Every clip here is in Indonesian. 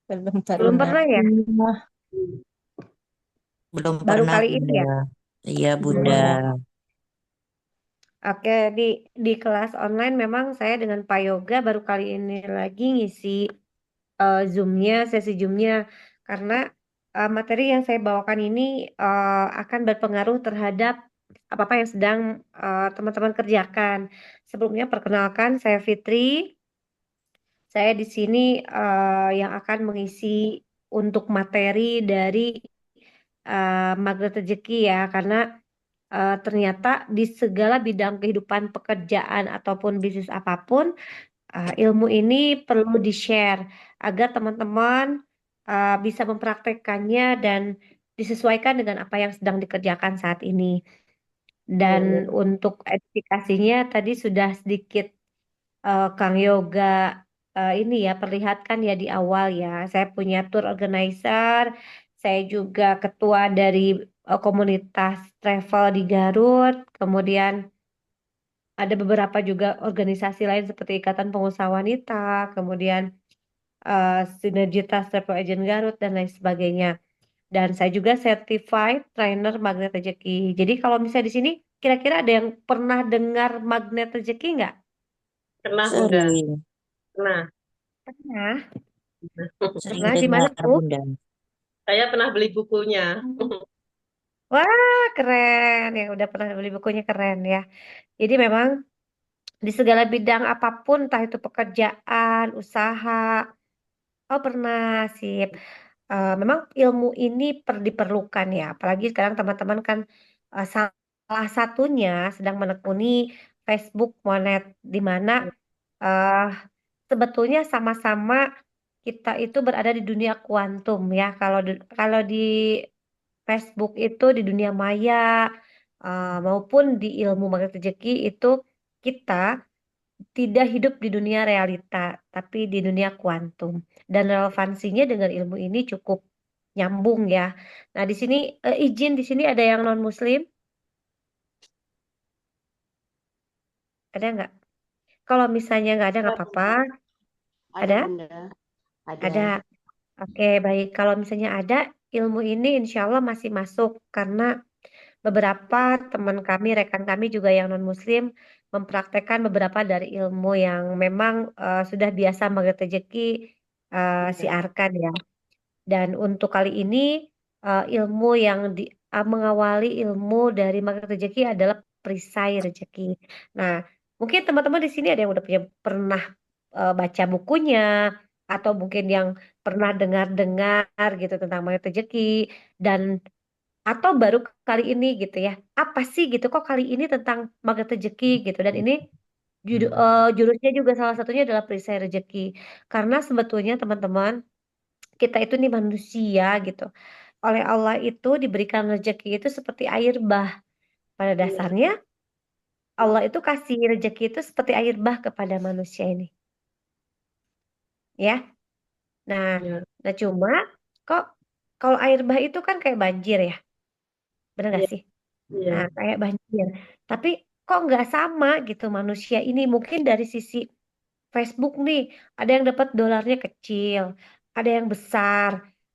Belum Belum pernah. pernah ya? Iya, Belum Baru pernah, kali ini Bunda. ya? Iya, Bunda. Hmm. Oke, di kelas online memang saya dengan Pak Yoga baru kali ini lagi ngisi Zoom-nya, sesi Zoom-nya, karena materi yang saya bawakan ini akan berpengaruh terhadap apa-apa yang sedang teman-teman kerjakan. Sebelumnya perkenalkan, saya Fitri. Saya di sini yang akan mengisi untuk materi dari Magnet Rezeki ya, karena ternyata di segala bidang kehidupan pekerjaan ataupun bisnis apapun, ilmu ini perlu di-share agar teman-teman bisa mempraktekkannya dan disesuaikan dengan apa yang sedang dikerjakan saat ini. Dan iya. untuk edifikasinya tadi sudah sedikit Kang Yoga ini ya perlihatkan ya di awal ya. Saya punya tour organizer, saya juga ketua dari komunitas travel di Garut, kemudian ada beberapa juga organisasi lain seperti Ikatan Pengusaha Wanita, kemudian Sinergitas Travel Agent Garut dan lain sebagainya. Dan saya juga certified trainer Magnet Rezeki. Jadi kalau misalnya di sini kira-kira ada yang pernah dengar Magnet Rezeki nggak? Pernah, Bunda. Sering, Pernah. Pernah. sering Pernah di mana dengar, tuh? Bunda. Saya pernah beli bukunya. Wah, keren. Yang udah pernah beli bukunya keren ya. Jadi memang di segala bidang apapun, entah itu pekerjaan, usaha, oh pernah sip. Memang ilmu ini diperlukan ya. Apalagi sekarang teman-teman kan salah satunya sedang menekuni Facebook Monet, di mana eh, sebetulnya sama-sama kita itu berada di dunia kuantum ya. Kalau di Facebook itu di dunia maya maupun di ilmu magnet rezeki itu kita tidak hidup di dunia realita, tapi di dunia kuantum. Dan relevansinya dengan ilmu ini cukup nyambung ya. Nah, di sini izin di sini ada yang non Muslim, ada nggak? Kalau misalnya nggak ada nggak Ada, apa-apa. Bunda. Ada, Ada? Bunda. Ada. Ada. Oke, baik. Kalau misalnya ada ilmu ini, insya Allah masih masuk karena beberapa teman kami, rekan kami juga yang non-Muslim mempraktekkan beberapa dari ilmu yang memang sudah biasa Magnet Rezeki Iya. siarkan ya. Dan untuk kali ini ilmu yang mengawali ilmu dari Magnet Rezeki adalah perisai rezeki. Nah, mungkin teman-teman di sini ada yang udah punya pernah baca bukunya atau mungkin yang pernah dengar-dengar gitu tentang Magnet Rezeki dan atau baru kali ini gitu ya. Apa sih gitu kok kali ini tentang magnet rezeki gitu dan ini jurusnya juga salah satunya adalah perisai rezeki. Karena sebetulnya teman-teman kita itu nih manusia gitu. Oleh Allah itu diberikan rezeki itu seperti air bah. Pada Iya. dasarnya Allah itu kasih rezeki itu seperti air bah kepada manusia ini, ya. Nah, Ya, nah cuma kok kalau air bah itu kan kayak banjir ya, benar iya, gak sih? Nah, iya. kayak banjir. Tapi kok nggak sama gitu manusia ini. Mungkin dari sisi Facebook nih, ada yang dapat dolarnya kecil, ada yang besar.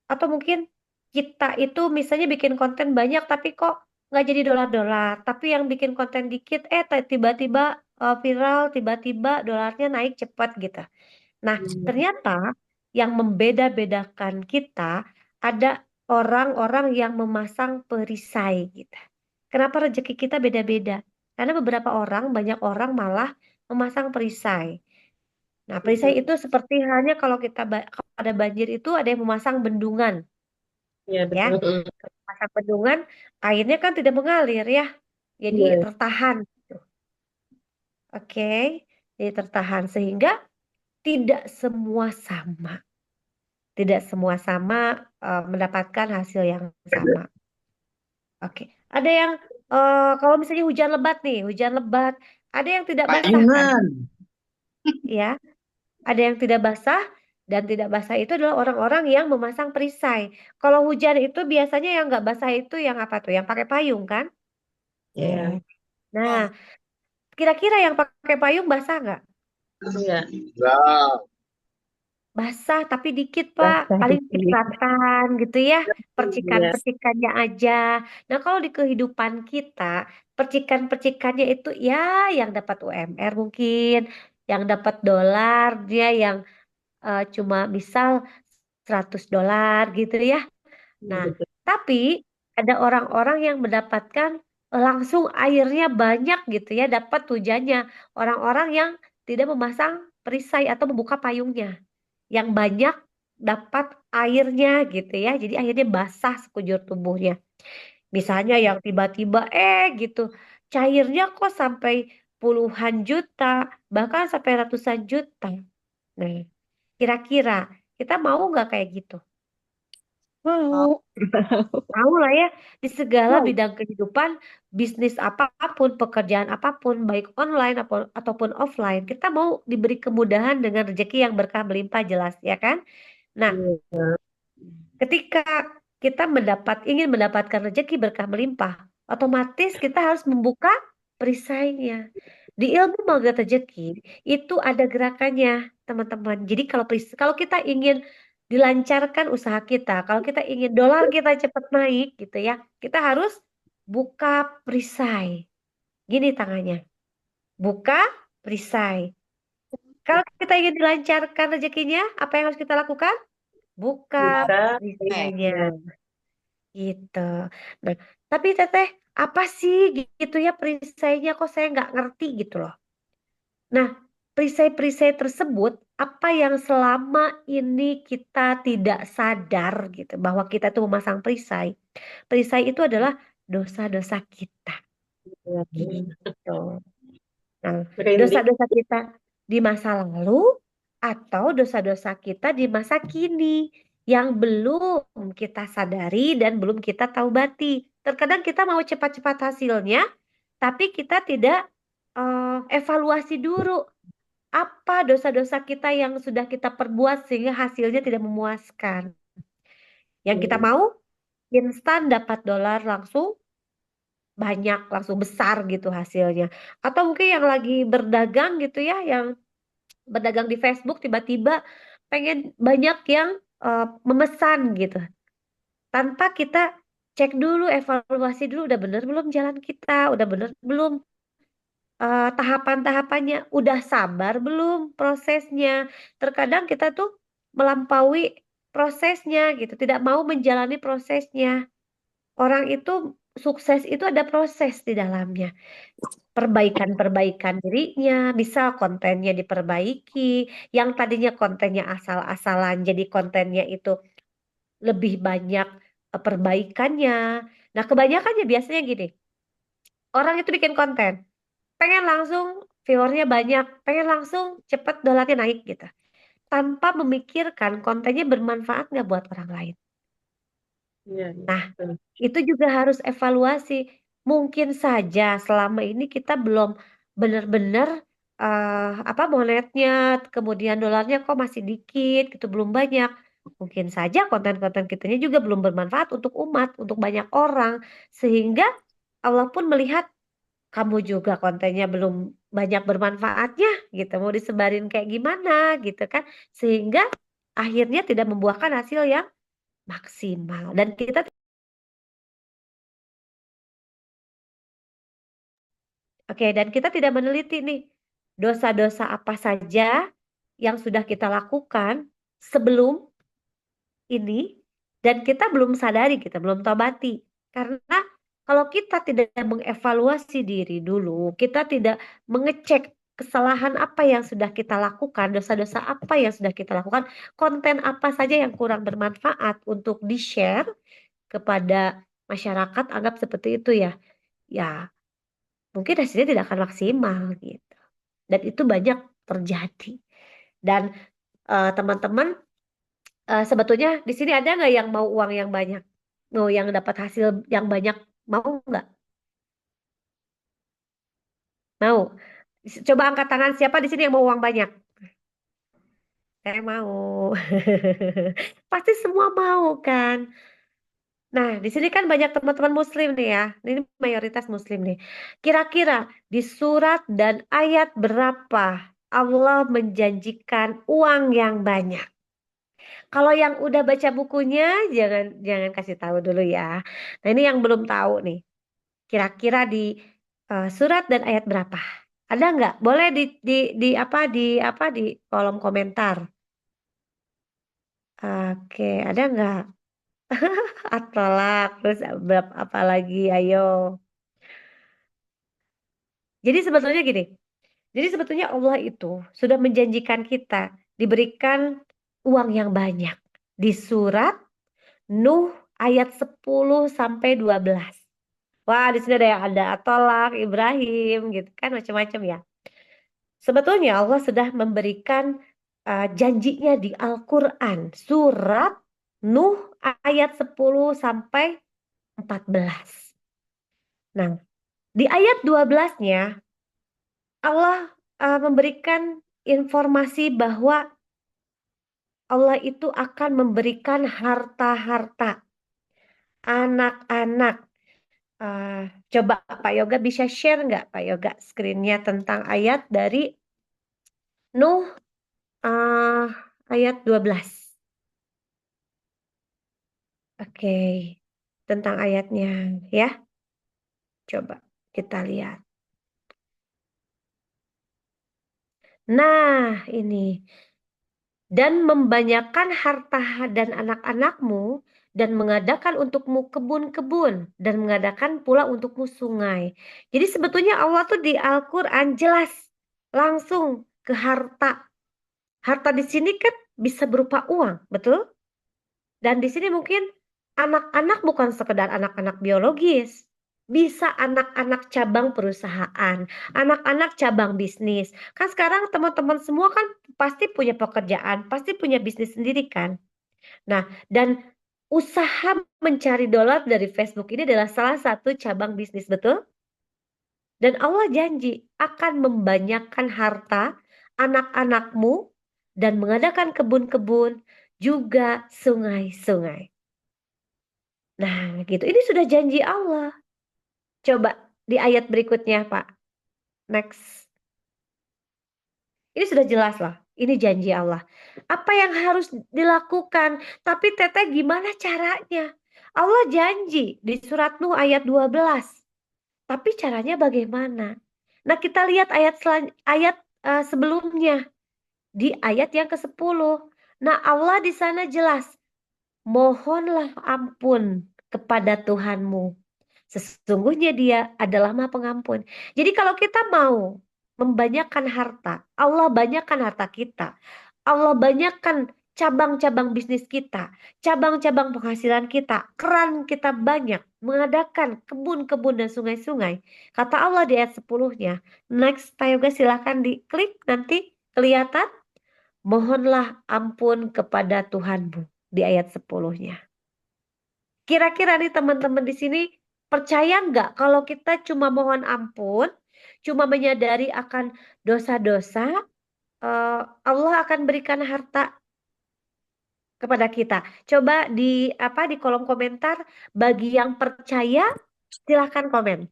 Atau mungkin kita itu misalnya bikin konten banyak, tapi kok nggak jadi dolar-dolar. Tapi yang bikin konten dikit, tiba-tiba viral, tiba-tiba dolarnya naik cepat gitu. Nah, Hmm. ternyata yang membeda-bedakan kita ada orang-orang yang memasang perisai gitu. Kenapa rezeki kita beda-beda? Karena beberapa orang, banyak orang malah memasang perisai. Nah, perisai Mm-mm. itu seperti halnya kalau kalau ada banjir itu ada yang memasang bendungan, Iya, ya. betul. Mm. Kalau memasang bendungan, airnya kan tidak mengalir ya. Jadi Iya, tertahan gitu. Oke. Jadi tertahan sehingga tidak semua sama. Tidak semua sama mendapatkan hasil yang sama. Oke. Ada yang kalau misalnya hujan lebat nih, hujan lebat, ada yang tidak basah kan? Payungan. Ya, ada yang tidak basah dan tidak basah itu adalah orang-orang yang memasang perisai. Kalau hujan itu biasanya yang nggak basah itu yang apa tuh? Yang pakai payung kan? iya. Nah, kira-kira yang pakai payung basah nggak? Enggak. Enggak. basah tapi dikit, Pak. Basah Paling dikit. cipratan gitu ya, Iya. percikan-percikannya aja. Nah, kalau di kehidupan kita, percikan-percikannya itu ya yang dapat UMR mungkin, yang dapat dolar, dia yang cuma misal $100 gitu ya. Nah, Betul. tapi ada orang-orang yang mendapatkan langsung airnya banyak gitu ya, dapat hujannya. Orang-orang yang tidak memasang perisai atau membuka payungnya, yang banyak dapat airnya gitu ya. Jadi akhirnya basah sekujur tubuhnya. Misalnya yang tiba-tiba gitu, cairnya kok sampai puluhan juta, bahkan sampai ratusan juta. Nah, kira-kira kita mau nggak kayak gitu? Mau. Tahu lah ya, di segala Mau. bidang kehidupan, bisnis apapun, pekerjaan apapun, baik online ataupun offline, kita mau diberi kemudahan dengan rezeki yang berkah melimpah jelas, ya kan? Nah, Iya. ketika kita ingin mendapatkan rezeki berkah melimpah, otomatis kita harus membuka perisainya. Di ilmu magnet rezeki itu ada gerakannya, teman-teman. Jadi kalau kita ingin dilancarkan usaha kita, kalau kita ingin dolar kita cepat naik gitu ya, kita harus buka perisai. Gini tangannya, buka perisai. Kalau kita ingin dilancarkan rezekinya, apa yang harus kita lakukan? Buka Buka. perisainya. Iya. Gitu. Nah, tapi Teteh, apa sih gitu ya perisainya kok saya nggak ngerti gitu loh. Nah, perisai-perisai tersebut apa yang selama ini kita tidak sadar gitu bahwa kita tuh memasang perisai. Perisai itu adalah dosa-dosa kita gitu. Nah, Merinding. dosa-dosa kita di masa lalu atau dosa-dosa kita di masa kini yang belum kita sadari dan belum kita taubati. Terkadang kita mau cepat-cepat hasilnya, tapi kita tidak evaluasi dulu apa dosa-dosa kita yang sudah kita perbuat sehingga hasilnya tidak memuaskan. Yang kita Iya. mau instan dapat dolar langsung banyak, langsung besar gitu hasilnya. Atau mungkin yang lagi berdagang gitu ya, yang berdagang di Facebook tiba-tiba pengen banyak yang memesan gitu. Tanpa kita cek dulu, evaluasi dulu udah bener belum jalan kita, udah bener belum tahapan-tahapannya, udah sabar belum prosesnya. Terkadang kita tuh melampaui prosesnya gitu, tidak mau menjalani prosesnya. Orang itu sukses itu ada proses di dalamnya. Perbaikan-perbaikan dirinya, misal kontennya diperbaiki, yang tadinya kontennya asal-asalan, jadi kontennya itu lebih banyak perbaikannya. Nah, kebanyakannya biasanya gini, orang itu bikin konten, pengen langsung viewernya banyak, pengen langsung cepet dolarnya naik gitu. Tanpa memikirkan kontennya bermanfaat nggak buat orang lain. Iya. Iya. Nah, Betul. itu juga harus evaluasi. Mungkin saja selama ini kita belum benar-benar apa monetnya, kemudian dolarnya kok masih dikit gitu, belum banyak. Mungkin saja konten-konten kitanya juga belum bermanfaat untuk umat, untuk banyak orang, sehingga Allah pun melihat kamu juga kontennya belum banyak bermanfaatnya gitu, mau disebarin kayak gimana gitu kan, sehingga akhirnya tidak membuahkan hasil yang maksimal. Dan kita dan kita tidak meneliti nih dosa-dosa apa saja yang sudah kita lakukan sebelum ini dan kita belum sadari, kita belum taubati. Karena kalau kita tidak mengevaluasi diri dulu, kita tidak mengecek kesalahan apa yang sudah kita lakukan, dosa-dosa apa yang sudah kita lakukan, konten apa saja yang kurang bermanfaat untuk di-share kepada masyarakat, anggap seperti itu ya. Ya, mungkin hasilnya tidak akan maksimal gitu. Dan itu banyak terjadi. Dan teman-teman, sebetulnya di sini ada nggak yang mau uang yang banyak? Mau yang dapat hasil yang banyak? Mau nggak? Mau? Coba angkat tangan siapa di sini yang mau uang banyak? Saya mau. Pasti semua mau kan? Nah, di sini kan banyak teman-teman muslim nih ya. Ini mayoritas muslim nih. Kira-kira di surat dan ayat berapa Allah menjanjikan uang yang banyak? Kalau yang udah baca bukunya, jangan jangan kasih tahu dulu ya. Nah, ini yang belum tahu nih. Kira-kira di surat dan ayat berapa? Ada nggak? Boleh di kolom komentar. Oke, ada nggak? At-Tolak, terus berapa apa lagi? Ayo. Jadi sebetulnya gini. Jadi sebetulnya Allah itu sudah menjanjikan kita diberikan uang yang banyak. Di surat Nuh ayat 10 sampai 12. Wah, di sini ada yang ada At-Tolak, Ibrahim gitu kan macam-macam ya. Sebetulnya Allah sudah memberikan janjinya di Al-Qur'an, surat Nuh ayat 10 sampai 14. Nah, di ayat 12-nya Allah memberikan informasi bahwa Allah itu akan memberikan harta-harta anak-anak. Coba Pak Yoga bisa share nggak Pak Yoga screen-nya tentang ayat dari Nuh eh, ayat 12. Oke, tentang ayatnya ya. Coba kita lihat. Nah, ini. Dan membanyakkan harta dan anak-anakmu dan mengadakan untukmu kebun-kebun dan mengadakan pula untukmu sungai. Jadi sebetulnya Allah tuh di Al-Qur'an jelas langsung ke harta. Harta di sini kan bisa berupa uang, betul? Dan di sini mungkin anak-anak bukan sekedar anak-anak biologis. Bisa anak-anak cabang perusahaan, anak-anak cabang bisnis. Kan sekarang teman-teman semua kan pasti punya pekerjaan, pasti punya bisnis sendiri kan. Nah, dan usaha mencari dolar dari Facebook ini adalah salah satu cabang bisnis, betul? Dan Allah janji akan membanyakkan harta anak-anakmu dan mengadakan kebun-kebun juga sungai-sungai. Nah, gitu. Ini sudah janji Allah. Coba di ayat berikutnya, Pak. Next. Ini sudah jelas lah. Ini janji Allah. Apa yang harus dilakukan? Tapi Teteh gimana caranya? Allah janji di surat Nuh ayat 12. Tapi caranya bagaimana? Nah, kita lihat ayat sebelumnya di ayat yang ke-10. Nah, Allah di sana jelas, mohonlah ampun kepada Tuhanmu. Sesungguhnya Dia adalah Maha Pengampun. Jadi kalau kita mau membanyakkan harta, Allah banyakkan harta kita. Allah banyakkan cabang-cabang bisnis kita, cabang-cabang penghasilan kita, keran kita banyak, mengadakan kebun-kebun dan sungai-sungai. Kata Allah di ayat 10-nya. Next, Pak Yoga silahkan diklik nanti kelihatan. Mohonlah ampun kepada Tuhanmu di ayat 10-nya. Kira-kira nih teman-teman di sini percaya nggak kalau kita cuma mohon ampun, cuma menyadari akan dosa-dosa, Allah akan berikan harta kepada kita. Coba di kolom komentar bagi yang percaya silahkan komen.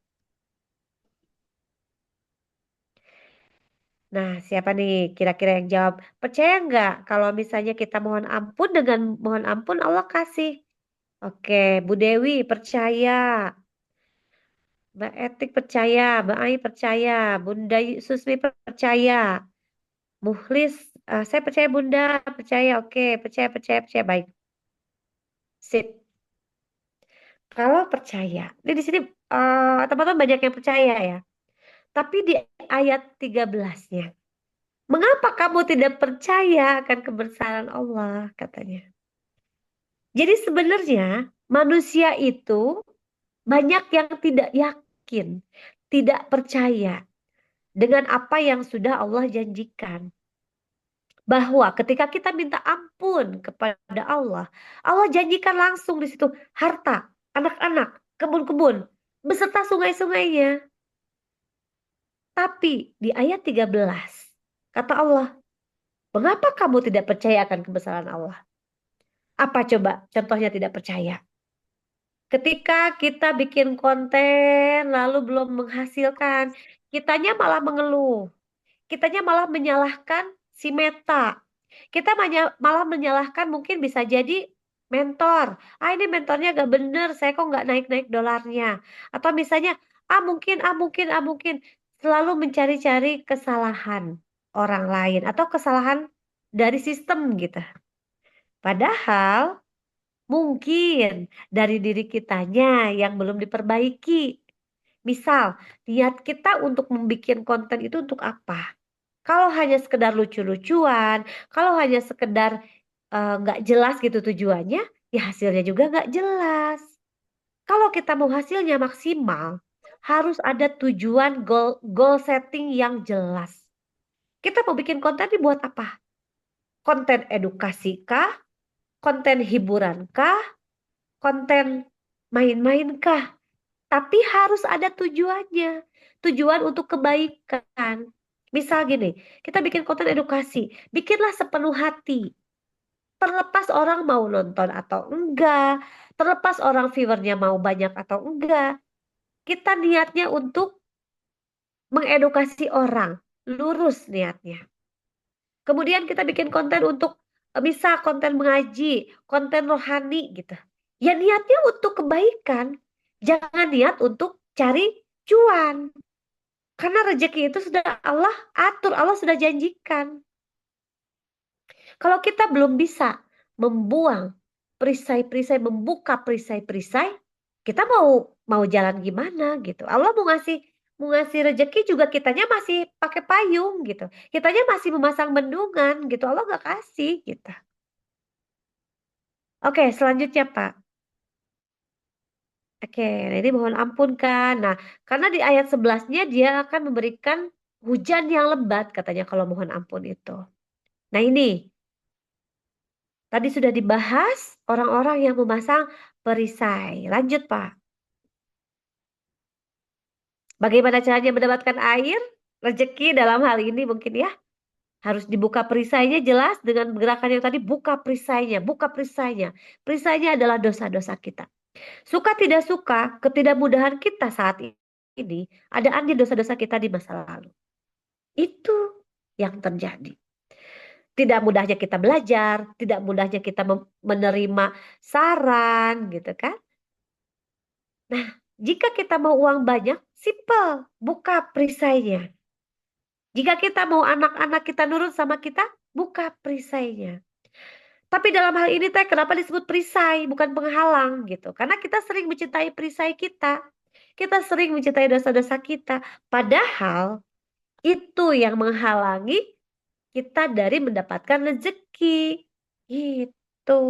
Nah, siapa nih kira-kira yang jawab? Percaya nggak kalau misalnya kita mohon ampun dengan mohon ampun Allah kasih? Oke, Bu Dewi percaya. Mbak Etik percaya, Mbak Ai percaya, Bunda Susmi percaya, Muhlis, saya percaya Bunda, percaya, oke, percaya, percaya, percaya, baik, sip. Kalau percaya, ini di sini teman-teman banyak yang percaya ya. Tapi di ayat 13-nya, mengapa kamu tidak percaya akan kebesaran Allah, katanya. Jadi sebenarnya manusia itu banyak yang tidak yakin, tidak percaya dengan apa yang sudah Allah janjikan. Bahwa ketika kita minta ampun kepada Allah, Allah janjikan langsung di situ harta, anak-anak, kebun-kebun, beserta sungai-sungainya. Tapi di ayat 13, kata Allah, mengapa kamu tidak percaya akan kebesaran Allah? Apa coba contohnya tidak percaya? Ketika kita bikin konten lalu belum menghasilkan, kitanya malah mengeluh. Kitanya malah menyalahkan si Meta. Kita malah menyalahkan mungkin bisa jadi mentor. Ah ini mentornya gak bener, saya kok nggak naik-naik dolarnya. Atau misalnya, mungkin. Selalu mencari-cari kesalahan orang lain atau kesalahan dari sistem gitu. Padahal mungkin dari diri kitanya yang belum diperbaiki. Misal, niat kita untuk membuat konten itu untuk apa? Kalau hanya sekedar lucu-lucuan, kalau hanya sekedar nggak jelas gitu tujuannya, ya hasilnya juga nggak jelas. Kalau kita mau hasilnya maksimal, harus ada tujuan goal setting yang jelas. Kita mau bikin konten ini buat apa? Konten edukasi kah? Konten hiburan kah? Konten main-main kah? Tapi harus ada tujuannya. Tujuan untuk kebaikan. Misal gini, kita bikin konten edukasi, bikinlah sepenuh hati. Terlepas orang mau nonton atau enggak, terlepas orang viewernya mau banyak atau enggak, kita niatnya untuk mengedukasi orang, lurus niatnya. Kemudian kita bikin konten untuk bisa konten mengaji, konten rohani gitu. Ya niatnya untuk kebaikan, jangan niat untuk cari cuan. Karena rezeki itu sudah Allah atur, Allah sudah janjikan. Kalau kita belum bisa membuang perisai-perisai, membuka perisai-perisai, kita mau jalan gimana gitu. Allah mau ngasih rezeki juga kitanya masih pakai payung gitu. Kitanya masih memasang bendungan gitu. Allah nggak kasih gitu. Oke, selanjutnya Pak. Oke, nah ini mohon ampun kan. Nah, karena di ayat 11-nya dia akan memberikan hujan yang lebat katanya kalau mohon ampun itu. Nah ini, tadi sudah dibahas orang-orang yang memasang perisai. Lanjut Pak. Bagaimana caranya mendapatkan air? Rezeki dalam hal ini mungkin ya. Harus dibuka perisainya jelas dengan gerakan yang tadi. Buka perisainya, buka perisainya. Perisainya adalah dosa-dosa kita. Suka tidak suka, ketidakmudahan kita saat ini ada andil dosa-dosa kita di masa lalu. Itu yang terjadi. Tidak mudahnya kita belajar, tidak mudahnya kita menerima saran gitu kan. Nah, jika kita mau uang banyak, simple, buka perisainya. Jika kita mau anak-anak kita nurut sama kita, buka perisainya. Tapi dalam hal ini teh kenapa disebut perisai bukan penghalang gitu? Karena kita sering mencintai perisai kita. Kita sering mencintai dosa-dosa kita. Padahal itu yang menghalangi kita dari mendapatkan rezeki. Gitu.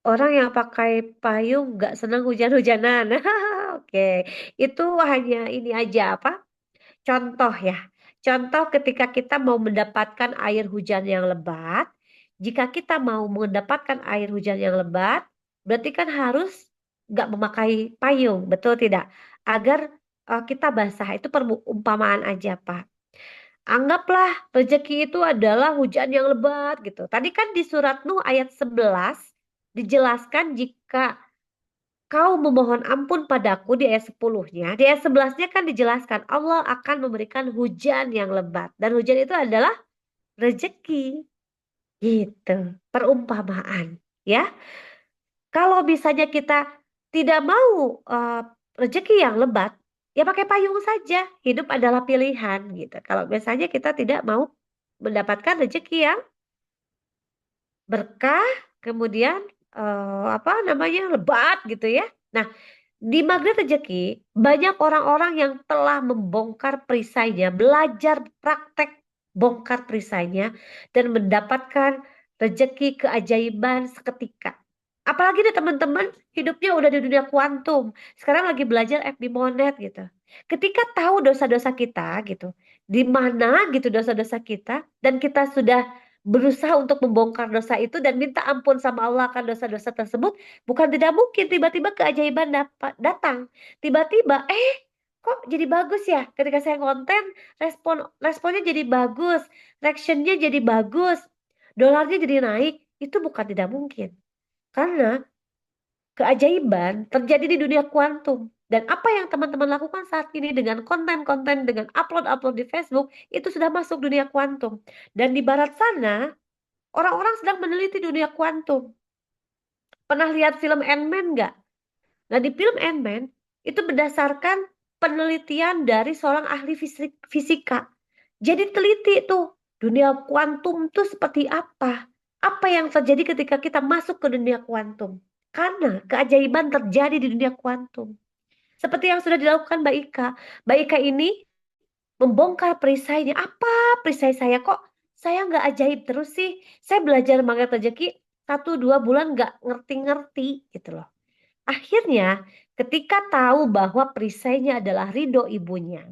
Orang yang pakai payung gak senang hujan-hujanan. Oke, itu hanya ini aja apa? Contoh ya. Contoh ketika kita mau mendapatkan air hujan yang lebat. Jika kita mau mendapatkan air hujan yang lebat, berarti kan harus gak memakai payung, betul tidak? Agar kita basah. Itu perumpamaan aja, Pak. Anggaplah rezeki itu adalah hujan yang lebat gitu. Tadi kan di surat Nuh ayat 11 dijelaskan jika kau memohon ampun padaku di ayat 10-nya. Di ayat 11-nya kan dijelaskan Allah akan memberikan hujan yang lebat. Dan hujan itu adalah rezeki. Gitu. Perumpamaan. Ya. Kalau misalnya kita tidak mau rezeki yang lebat, ya pakai payung saja. Hidup adalah pilihan gitu. Kalau misalnya kita tidak mau mendapatkan rezeki yang berkah, kemudian lebat gitu ya. Nah, di Magnet Rezeki banyak orang-orang yang telah membongkar perisainya, belajar praktek bongkar perisainya dan mendapatkan rezeki keajaiban seketika. Apalagi nih teman-teman hidupnya udah di dunia kuantum. Sekarang lagi belajar FB Monet gitu. Ketika tahu dosa-dosa kita gitu, di mana gitu dosa-dosa kita dan kita sudah berusaha untuk membongkar dosa itu dan minta ampun sama Allah akan dosa-dosa tersebut, bukan tidak mungkin tiba-tiba keajaiban datang. Tiba-tiba, kok jadi bagus ya? Ketika saya konten, responnya jadi bagus, reactionnya jadi bagus, dolarnya jadi naik. Itu bukan tidak mungkin. Karena keajaiban terjadi di dunia kuantum Dan apa yang teman-teman lakukan saat ini dengan konten-konten, dengan upload-upload di Facebook, itu sudah masuk dunia kuantum. Dan di barat sana, orang-orang sedang meneliti dunia kuantum. Pernah lihat film Ant-Man nggak? Nah, di film Ant-Man, itu berdasarkan penelitian dari seorang ahli fisika. Jadi teliti tuh, dunia kuantum tuh seperti apa? Apa yang terjadi ketika kita masuk ke dunia kuantum? Karena keajaiban terjadi di dunia kuantum. Seperti yang sudah dilakukan Mbak Ika. Mbak Ika ini membongkar perisainya. Apa perisai saya kok? Saya nggak ajaib terus sih. Saya belajar magnet rezeki 1-2 bulan nggak ngerti-ngerti gitu loh. Akhirnya ketika tahu bahwa perisainya adalah ridho ibunya.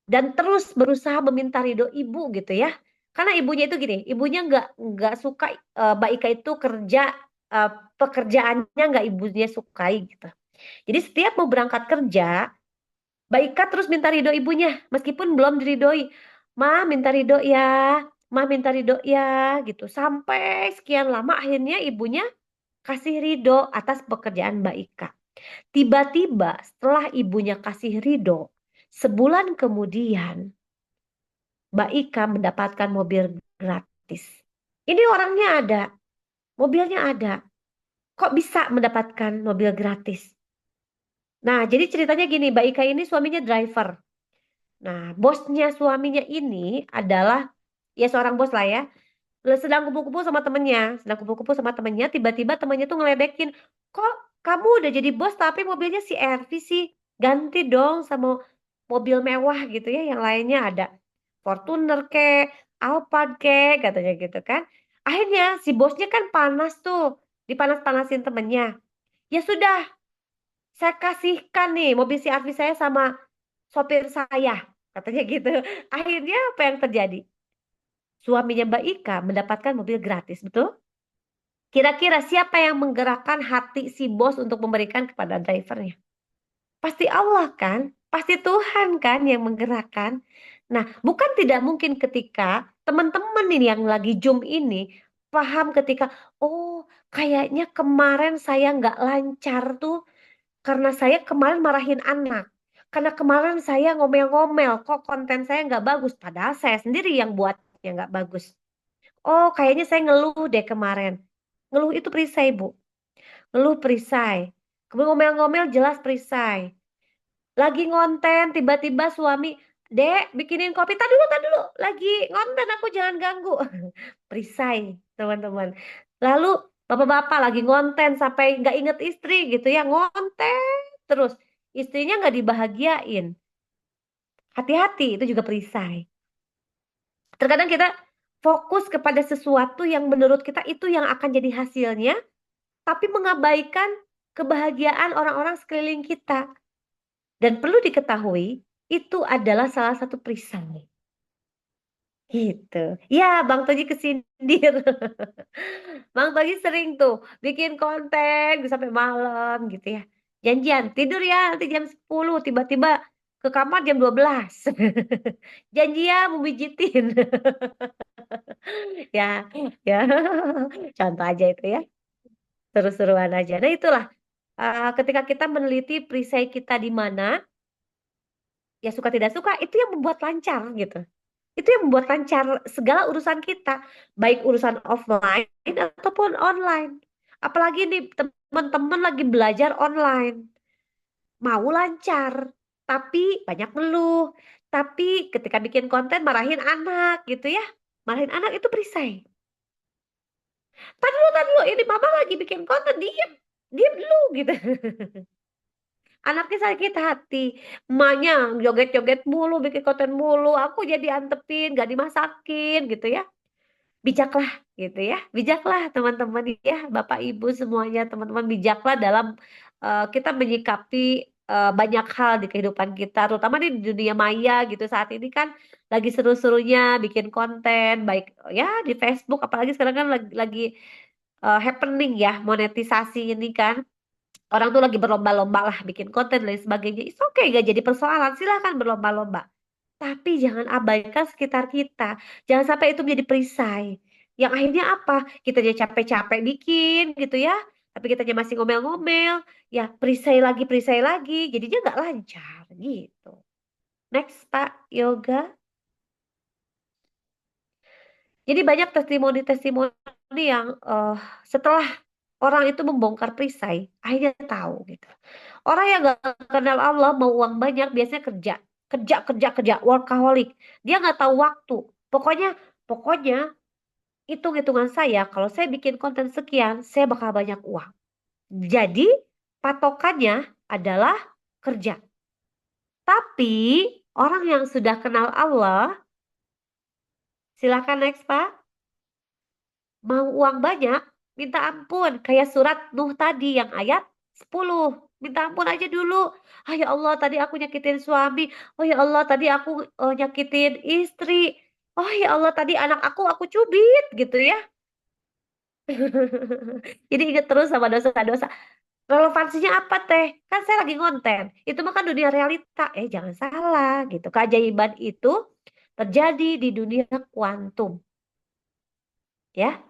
Dan terus berusaha meminta ridho ibu gitu ya. Karena ibunya itu gini, ibunya nggak suka Mbak Ika itu kerja, pekerjaannya nggak ibunya sukai gitu. Jadi setiap mau berangkat kerja, Mbak Ika terus minta ridho ibunya, meskipun belum diridhoi. Ma minta ridho ya, ma minta ridho ya, gitu. Sampai sekian lama akhirnya ibunya kasih ridho atas pekerjaan Mbak Ika. Tiba-tiba setelah ibunya kasih ridho, sebulan kemudian Mbak Ika mendapatkan mobil gratis. Ini orangnya ada, mobilnya ada. Kok bisa mendapatkan mobil gratis? Nah, jadi ceritanya gini, Mbak Ika ini suaminya driver. Nah, bosnya suaminya ini adalah ya seorang bos lah ya. Sedang kumpul-kumpul sama temennya, tiba-tiba temennya tuh ngeledekin, kok kamu udah jadi bos tapi mobilnya si RV sih, ganti dong sama mobil mewah gitu ya, yang lainnya ada Fortuner ke, Alphard ke, katanya gitu kan. Akhirnya si bosnya kan panas tuh, dipanas-panasin temennya. Ya sudah, saya kasihkan nih mobil si RV saya sama sopir saya, katanya gitu. Akhirnya apa yang terjadi? Suaminya Mbak Ika mendapatkan mobil gratis, betul? Kira-kira siapa yang menggerakkan hati si bos untuk memberikan kepada drivernya? Pasti Allah kan? Pasti Tuhan kan yang menggerakkan. Nah, bukan tidak mungkin ketika teman-teman ini yang lagi Zoom ini paham ketika, oh kayaknya kemarin saya nggak lancar tuh karena saya kemarin marahin anak. Karena kemarin saya ngomel-ngomel, kok konten saya nggak bagus. Padahal saya sendiri yang buatnya nggak bagus. Oh, kayaknya saya ngeluh deh kemarin. Ngeluh itu perisai, Bu. Ngeluh perisai. Kemudian ngomel-ngomel jelas perisai. Lagi ngonten, tiba-tiba suami, Dek, bikinin kopi. Tadi dulu. Lagi ngonten, aku jangan ganggu. Perisai, teman-teman. Lalu, bapak-bapak lagi ngonten sampai nggak inget istri gitu ya. Ngonten terus. Istrinya nggak dibahagiain. Hati-hati, itu juga perisai. Terkadang kita fokus kepada sesuatu yang menurut kita itu yang akan jadi hasilnya, tapi mengabaikan kebahagiaan orang-orang sekeliling kita. Dan perlu diketahui, itu adalah salah satu perisai. Gitu. Ya, Bang Toji kesindir. Bang Toji sering tuh bikin konten sampai malam gitu ya. Janjian, tidur ya nanti jam 10, tiba-tiba ke kamar jam 12. Janjian mau pijitin. Ya, ya. Contoh aja itu ya. Seru-seruan aja. Nah, itulah ketika kita meneliti perisai kita di mana, ya suka tidak suka, itu yang membuat lancar gitu. Itu yang membuat lancar segala urusan kita, baik urusan offline ataupun online. Apalagi nih teman-teman lagi belajar online, mau lancar, tapi banyak ngeluh. Tapi ketika bikin konten marahin anak gitu ya, marahin anak itu perisai. Tadi dulu, ini mama lagi bikin konten, diem dulu gitu. Anaknya sakit hati, emaknya joget-joget mulu, bikin konten mulu, aku jadi antepin, gak dimasakin gitu ya. Bijaklah gitu ya, bijaklah teman-teman ya, Bapak Ibu semuanya, teman-teman bijaklah dalam kita menyikapi banyak hal di kehidupan kita, terutama di dunia maya gitu saat ini kan lagi seru-serunya bikin konten, baik ya di Facebook, apalagi sekarang kan lagi happening ya monetisasi ini kan. Orang tuh lagi berlomba-lomba lah bikin konten dan lain sebagainya. It's okay, gak jadi persoalan. Silahkan berlomba-lomba. Tapi jangan abaikan sekitar kita. Jangan sampai itu menjadi perisai. Yang akhirnya apa? Kita jadi capek-capek bikin gitu ya. Tapi kitanya masih ngomel-ngomel, ya perisai lagi, jadinya nggak lancar gitu. Next, Pak Yoga. Jadi banyak testimoni-testimoni yang setelah orang itu membongkar perisai, akhirnya tahu gitu. Orang yang gak kenal Allah mau uang banyak biasanya kerja, kerja, workaholic. Dia nggak tahu waktu. Pokoknya hitung-hitungan saya, kalau saya bikin konten sekian, saya bakal banyak uang. Jadi patokannya adalah kerja. Tapi orang yang sudah kenal Allah, silakan next Pak. Mau uang banyak, minta ampun. Kayak surat Nuh tadi yang ayat 10. Minta ampun aja dulu. Ah ya Allah tadi aku nyakitin suami. Oh ya Allah tadi aku nyakitin istri. Oh ya Allah tadi anak aku cubit gitu ya. Jadi ingat terus sama dosa-dosa. Relevansinya apa teh? Kan saya lagi ngonten. Itu mah kan dunia realita. Jangan salah gitu. Keajaiban itu terjadi di dunia kuantum. Ya.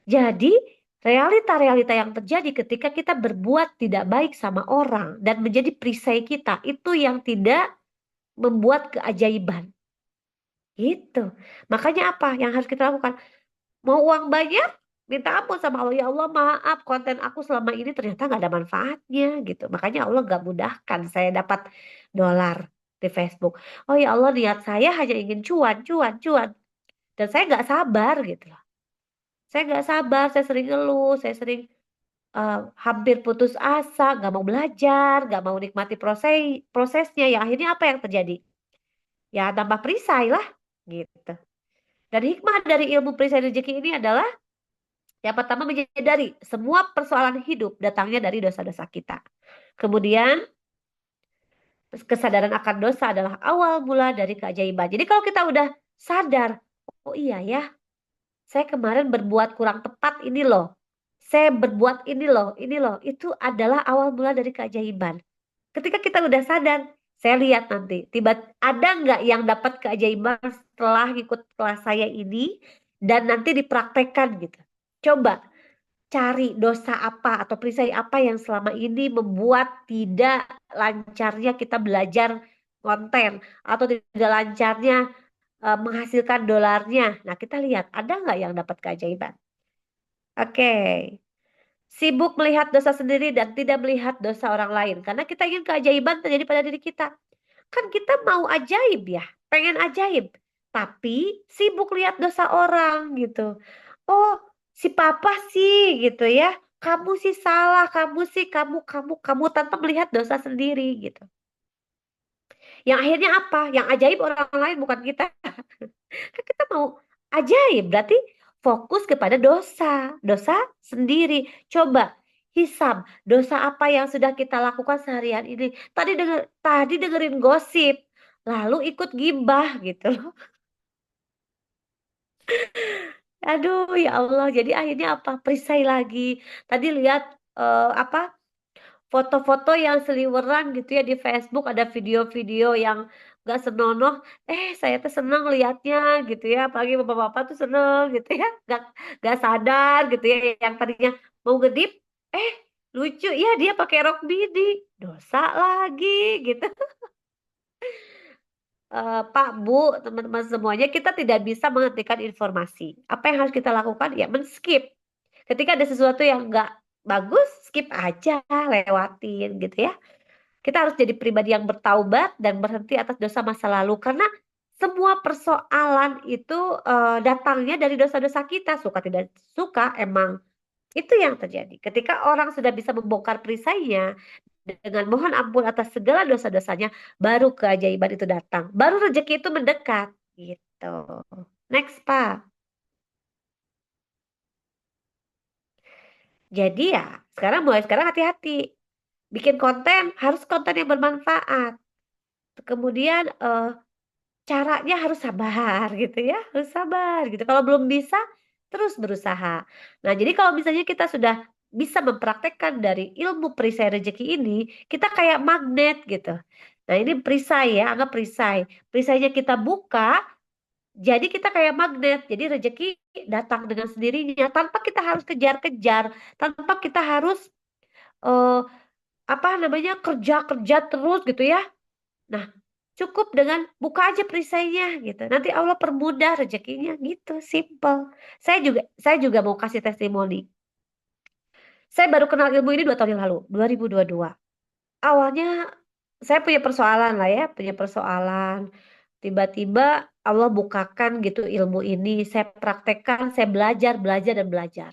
Jadi realita-realita yang terjadi ketika kita berbuat tidak baik sama orang dan menjadi perisai kita itu yang tidak membuat keajaiban. Gitu. Makanya apa yang harus kita lakukan? Mau uang banyak? Minta ampun sama Allah. Ya Allah maaf konten aku selama ini ternyata nggak ada manfaatnya gitu. Makanya Allah nggak mudahkan saya dapat dolar di Facebook. Oh ya Allah niat saya hanya ingin cuan. Dan saya nggak sabar gitu loh. Saya nggak sabar, saya sering ngeluh, saya sering hampir putus asa, nggak mau belajar, nggak mau nikmati prosesnya. Ya akhirnya apa yang terjadi? Ya tambah perisai lah gitu. Dan hikmah dari ilmu perisai rezeki ini adalah yang pertama menyadari semua persoalan hidup datangnya dari dosa-dosa kita. Kemudian kesadaran akan dosa adalah awal mula dari keajaiban. Jadi kalau kita udah sadar, oh iya ya, saya kemarin berbuat kurang tepat ini loh. Saya berbuat ini loh. Itu adalah awal mula dari keajaiban. Ketika kita udah sadar, saya lihat nanti, ada nggak yang dapat keajaiban setelah ikut kelas saya ini dan nanti dipraktekkan gitu. Coba cari dosa apa atau perisai apa yang selama ini membuat tidak lancarnya kita belajar konten atau tidak lancarnya menghasilkan dolarnya. Nah, kita lihat ada nggak yang dapat keajaiban. Oke. Sibuk melihat dosa sendiri dan tidak melihat dosa orang lain. Karena kita ingin keajaiban terjadi pada diri kita. Kan kita mau ajaib ya, pengen ajaib. Tapi sibuk lihat dosa orang gitu. Oh, si papa sih gitu ya. Kamu sih salah, kamu sih, kamu tanpa melihat dosa sendiri gitu. Yang akhirnya apa? Yang ajaib orang lain bukan kita. Kan kita mau ajaib, berarti fokus kepada dosa sendiri. Coba hisab, dosa apa yang sudah kita lakukan seharian ini. Tadi dengerin gosip, lalu ikut gibah gitu loh. Aduh ya Allah, jadi akhirnya apa? Perisai lagi. Tadi lihat apa? Foto-foto yang seliweran gitu ya di Facebook, ada video-video yang gak senonoh. Saya tuh seneng liatnya gitu ya, apalagi bapak-bapak tuh seneng gitu ya, gak sadar gitu ya, yang tadinya mau ngedip, lucu ya dia pakai rok midi, dosa lagi gitu. Pak, Bu, teman-teman semuanya, kita tidak bisa menghentikan informasi. Apa yang harus kita lakukan? Ya men-skip. Ketika ada sesuatu yang nggak bagus, skip aja, lewatin gitu ya. Kita harus jadi pribadi yang bertaubat dan berhenti atas dosa masa lalu. Karena semua persoalan itu datangnya dari dosa-dosa kita. Suka tidak suka, emang itu yang terjadi. Ketika orang sudah bisa membongkar perisainya, dengan mohon ampun atas segala dosa-dosanya, baru keajaiban itu datang. Baru rezeki itu mendekat. Gitu. Next, Pak. Jadi ya, mulai sekarang hati-hati. Bikin konten, harus konten yang bermanfaat. Kemudian caranya harus sabar gitu ya, harus sabar gitu. Kalau belum bisa, terus berusaha. Nah, jadi kalau misalnya kita sudah bisa mempraktekkan dari ilmu perisai rezeki ini, kita kayak magnet gitu. Nah, ini perisai ya, anggap perisai. Perisainya kita buka, Jadi kita kayak magnet, jadi rezeki datang dengan sendirinya tanpa kita harus kejar-kejar, tanpa kita harus eh, apa namanya kerja-kerja terus gitu ya. Nah, cukup dengan buka aja perisainya gitu. Nanti Allah permudah rezekinya gitu, simple. Saya juga mau kasih testimoni. Saya baru kenal ilmu ini 2 tahun yang lalu, 2022. Awalnya saya punya persoalan lah ya, punya persoalan. Tiba-tiba Allah bukakan gitu ilmu ini. Saya praktekkan, saya belajar, belajar, dan belajar.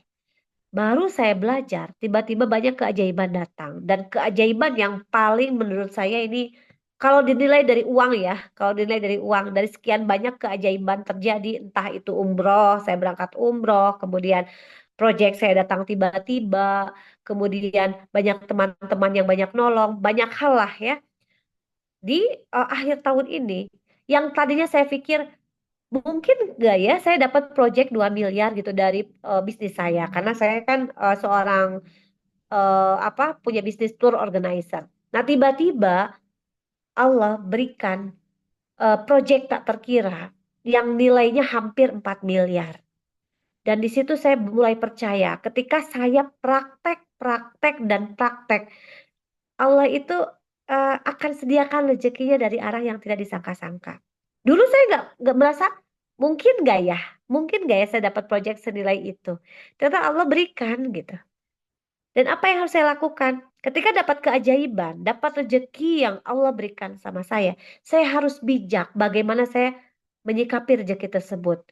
Baru saya belajar, tiba-tiba banyak keajaiban datang. Dan keajaiban yang paling menurut saya ini, kalau dinilai dari uang ya, kalau dinilai dari uang, dari sekian banyak keajaiban terjadi, entah itu umroh, saya berangkat umroh, kemudian proyek saya datang tiba-tiba, kemudian banyak teman-teman yang banyak nolong, banyak hal lah ya. Di akhir tahun ini, yang tadinya saya pikir mungkin nggak ya saya dapat proyek 2 miliar gitu dari bisnis saya karena saya kan seorang apa punya bisnis tour organizer. Nah, tiba-tiba Allah berikan proyek tak terkira yang nilainya hampir 4 miliar. Dan di situ saya mulai percaya ketika saya praktek, praktek dan praktek, Allah itu akan sediakan rezekinya dari arah yang tidak disangka-sangka. Dulu saya nggak merasa mungkin nggak ya saya dapat proyek senilai itu. Ternyata Allah berikan gitu. Dan apa yang harus saya lakukan? Ketika dapat keajaiban, dapat rezeki yang Allah berikan sama saya harus bijak bagaimana saya menyikapi rezeki tersebut.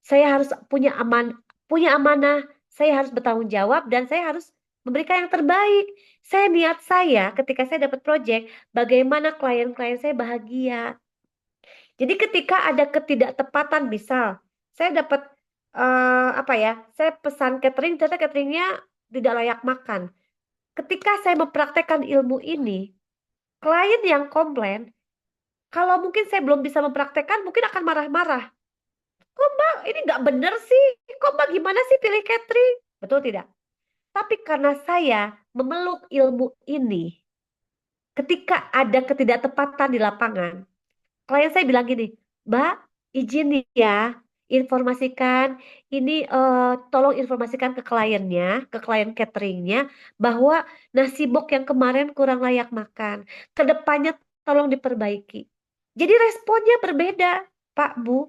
Saya harus punya amanah, saya harus bertanggung jawab dan saya harus memberikan yang terbaik. Niat saya ketika saya dapat proyek, bagaimana klien-klien saya bahagia. Jadi ketika ada ketidaktepatan, misal saya dapat apa ya, saya pesan catering, ternyata cateringnya tidak layak makan. Ketika saya mempraktekkan ilmu ini, klien yang komplain, kalau mungkin saya belum bisa mempraktekkan, mungkin akan marah-marah. Kok Mbak ini nggak bener sih? Kok Mbak gimana sih pilih catering? Betul tidak? Tapi karena saya memeluk ilmu ini, ketika ada ketidaktepatan di lapangan, klien saya bilang gini, Mbak, izin nih ya, informasikan, ini tolong informasikan ke kliennya, ke klien cateringnya, bahwa nasi bok yang kemarin kurang layak makan. Kedepannya tolong diperbaiki. Jadi responnya berbeda, Pak, Bu.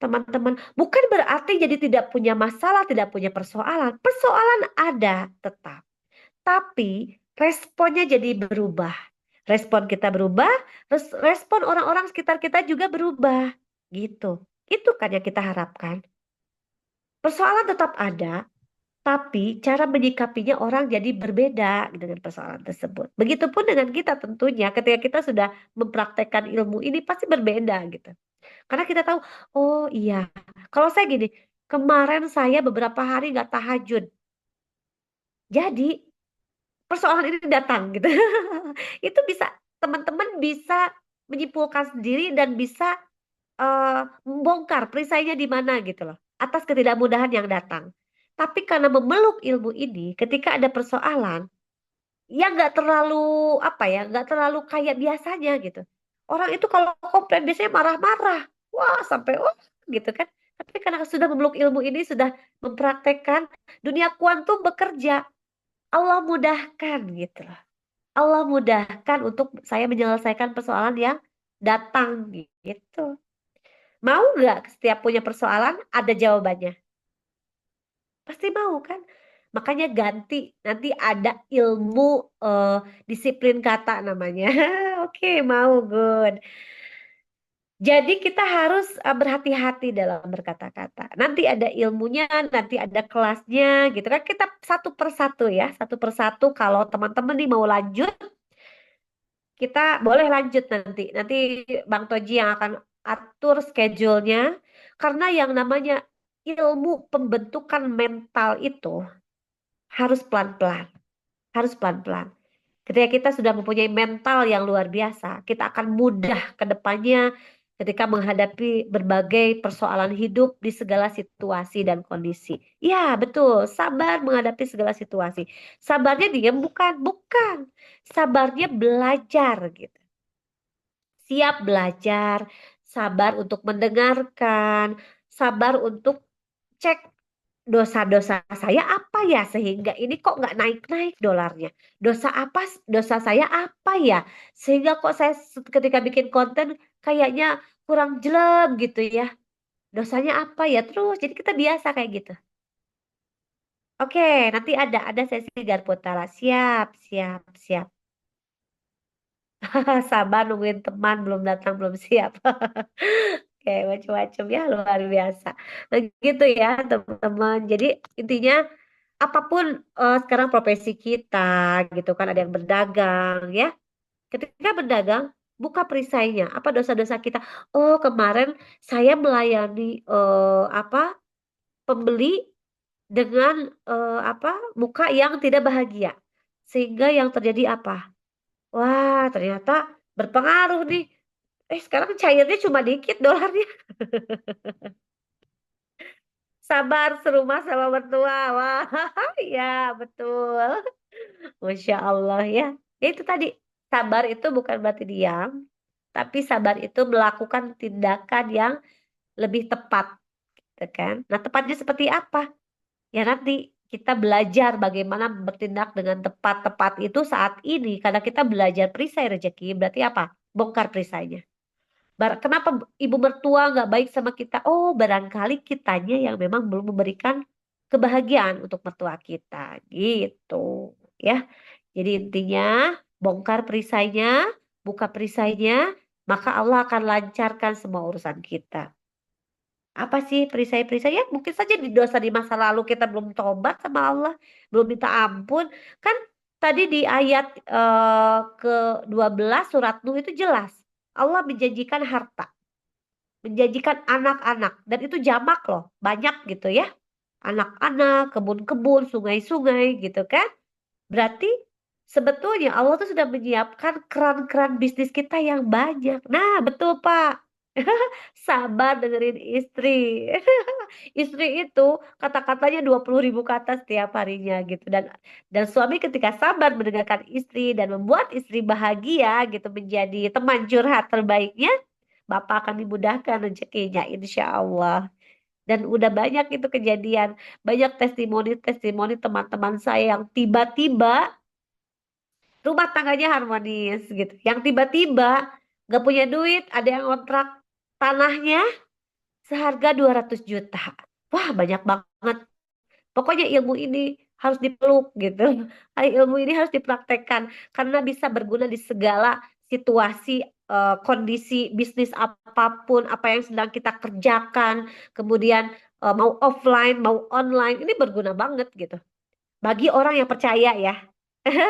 Teman-teman, bukan berarti jadi tidak punya masalah, tidak punya persoalan. Persoalan ada tetap. Tapi responnya jadi berubah. Respon kita berubah, respon orang-orang sekitar kita juga berubah. Gitu. Itu kan yang kita harapkan. Persoalan tetap ada, tapi cara menyikapinya orang jadi berbeda dengan persoalan tersebut. Begitupun dengan kita tentunya ketika kita sudah mempraktekkan ilmu ini pasti berbeda gitu. Karena kita tahu, oh iya, kalau saya gini, kemarin saya beberapa hari nggak tahajud. Jadi persoalan ini datang gitu. Itu bisa teman-teman bisa menyimpulkan sendiri dan bisa membongkar perisainya di mana gitu loh. Atas ketidakmudahan yang datang. Tapi karena memeluk ilmu ini, ketika ada persoalan, ya nggak terlalu apa ya, nggak terlalu kayak biasanya gitu. Orang itu kalau komplain biasanya marah-marah, wah sampai oh gitu kan. Tapi karena sudah memeluk ilmu ini, sudah mempraktekkan, dunia kuantum bekerja, Allah mudahkan gitu loh. Allah mudahkan untuk saya menyelesaikan persoalan yang datang gitu. Mau nggak setiap punya persoalan ada jawabannya? Pasti mau kan? Makanya ganti, nanti ada ilmu disiplin kata namanya. Oke, mau good. Jadi kita harus berhati-hati dalam berkata-kata. Nanti ada ilmunya, nanti ada kelasnya gitu kan. Kita satu persatu ya, satu persatu. Kalau teman-teman nih mau lanjut, kita boleh lanjut nanti. Nanti Bang Toji yang akan atur schedule-nya. Karena yang namanya ilmu pembentukan mental itu harus pelan-pelan. Harus pelan-pelan. Ketika kita sudah mempunyai mental yang luar biasa, kita akan mudah ke depannya ketika menghadapi berbagai persoalan hidup di segala situasi dan kondisi. Ya, betul. Sabar menghadapi segala situasi. Sabarnya diam bukan, bukan. Sabarnya belajar gitu. Siap belajar, sabar untuk mendengarkan, sabar untuk cek dosa-dosa saya apa ya sehingga ini kok nggak naik-naik dolarnya. Dosa saya apa ya sehingga kok saya ketika bikin konten kayaknya kurang jelek gitu ya. Dosanya apa ya terus jadi kita biasa kayak gitu. Oke, nanti ada sesi Garputara. Siap, siap, siap. Sabar nungguin teman belum datang belum siap. Oke, macam-macam ya luar biasa. Nah, gitu ya teman-teman. Jadi intinya apapun sekarang profesi kita gitu kan ada yang berdagang ya. Ketika berdagang buka perisainya. Apa dosa-dosa kita? Oh, kemarin saya melayani apa pembeli dengan apa muka yang tidak bahagia. Sehingga yang terjadi apa? Wah, ternyata berpengaruh nih. Sekarang cairnya cuma dikit dolarnya. Sabar serumah sama mertua. Wah, ya betul. Masya Allah ya. Ya itu tadi. Sabar itu bukan berarti diam. Tapi sabar itu melakukan tindakan yang lebih tepat. Gitu kan? Nah tepatnya seperti apa? Ya nanti kita belajar bagaimana bertindak dengan tepat-tepat itu saat ini. Karena kita belajar perisai rezeki. Berarti apa? Bongkar perisainya. Kenapa ibu mertua nggak baik sama kita? Oh, barangkali kitanya yang memang belum memberikan kebahagiaan untuk mertua kita, gitu ya. Jadi intinya bongkar perisainya, buka perisainya, maka Allah akan lancarkan semua urusan kita. Apa sih perisai-perisai? Ya mungkin saja di dosa di masa lalu kita belum tobat sama Allah, belum minta ampun. Kan tadi di ayat ke-12 surat Nuh itu jelas. Allah menjanjikan harta, menjanjikan anak-anak. Dan itu jamak loh, banyak gitu ya. Anak-anak, kebun-kebun, sungai-sungai gitu kan. Berarti sebetulnya Allah tuh sudah menyiapkan keran-keran bisnis kita yang banyak. Nah betul Pak. Sabar dengerin istri. Istri itu kata-katanya 20.000 kata setiap harinya gitu. Dan suami ketika sabar mendengarkan istri dan membuat istri bahagia gitu menjadi teman curhat terbaiknya, Bapak akan dimudahkan rezekinya insya Allah. Dan udah banyak itu kejadian, banyak testimoni-testimoni teman-teman saya yang tiba-tiba rumah tangganya harmonis gitu. Yang tiba-tiba gak punya duit, ada yang kontrak tanahnya seharga 200 juta. Wah, banyak banget. Pokoknya ilmu ini harus dipeluk gitu. Ilmu ini harus dipraktekkan karena bisa berguna di segala situasi, kondisi bisnis apapun, apa yang sedang kita kerjakan, kemudian mau offline, mau online, ini berguna banget gitu. Bagi orang yang percaya ya.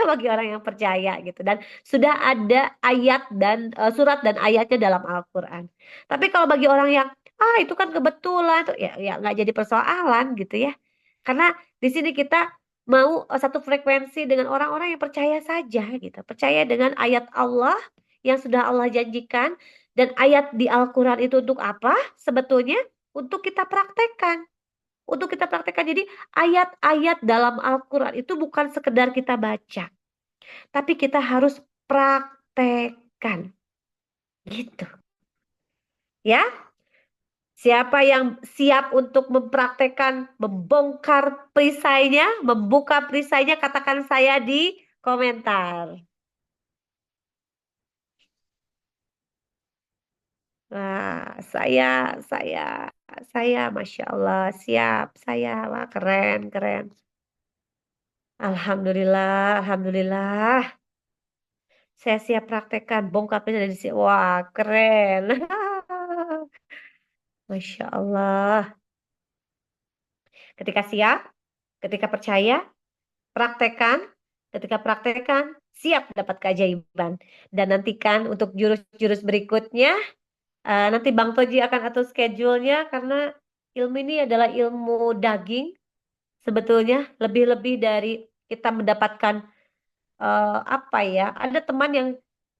Bagi orang yang percaya gitu dan sudah ada ayat dan surat dan ayatnya dalam Al-Qur'an. Tapi kalau bagi orang yang itu kan kebetulan tuh ya nggak jadi persoalan gitu ya. Karena di sini kita mau satu frekuensi dengan orang-orang yang percaya saja gitu. Percaya dengan ayat Allah yang sudah Allah janjikan dan ayat di Al-Qur'an itu untuk apa? Sebetulnya untuk kita praktekkan. Untuk kita praktekkan. Jadi ayat-ayat dalam Al-Quran itu bukan sekedar kita baca. Tapi kita harus praktekkan. Gitu. Ya. Siapa yang siap untuk mempraktekkan, membongkar perisainya, membuka perisainya, katakan saya di komentar. Wah, saya, Masya Allah, siap. Saya, wah keren, keren. Alhamdulillah, alhamdulillah. Saya siap praktekkan, bongkar dari sini. Wah, keren. Masya Allah. Ketika siap, ketika percaya, praktekkan. Ketika praktekkan, siap dapat keajaiban. Dan nantikan untuk jurus-jurus berikutnya, nanti Bang Toji akan atur schedule-nya karena ilmu ini adalah ilmu daging. Sebetulnya lebih-lebih dari kita mendapatkan apa ya? Ada teman yang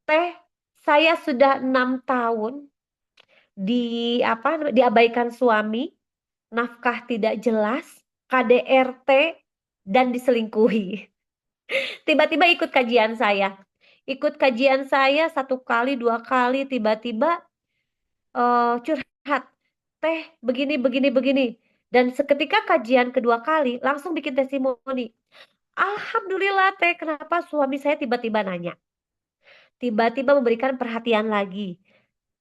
teh saya sudah 6 tahun diabaikan suami, nafkah tidak jelas, KDRT dan diselingkuhi. Tiba-tiba ikut kajian saya. Ikut kajian saya 1 kali, 2 kali, tiba-tiba curhat, teh begini begini begini, dan seketika kajian kedua kali langsung bikin testimoni. Alhamdulillah teh, kenapa suami saya tiba-tiba nanya, tiba-tiba memberikan perhatian lagi.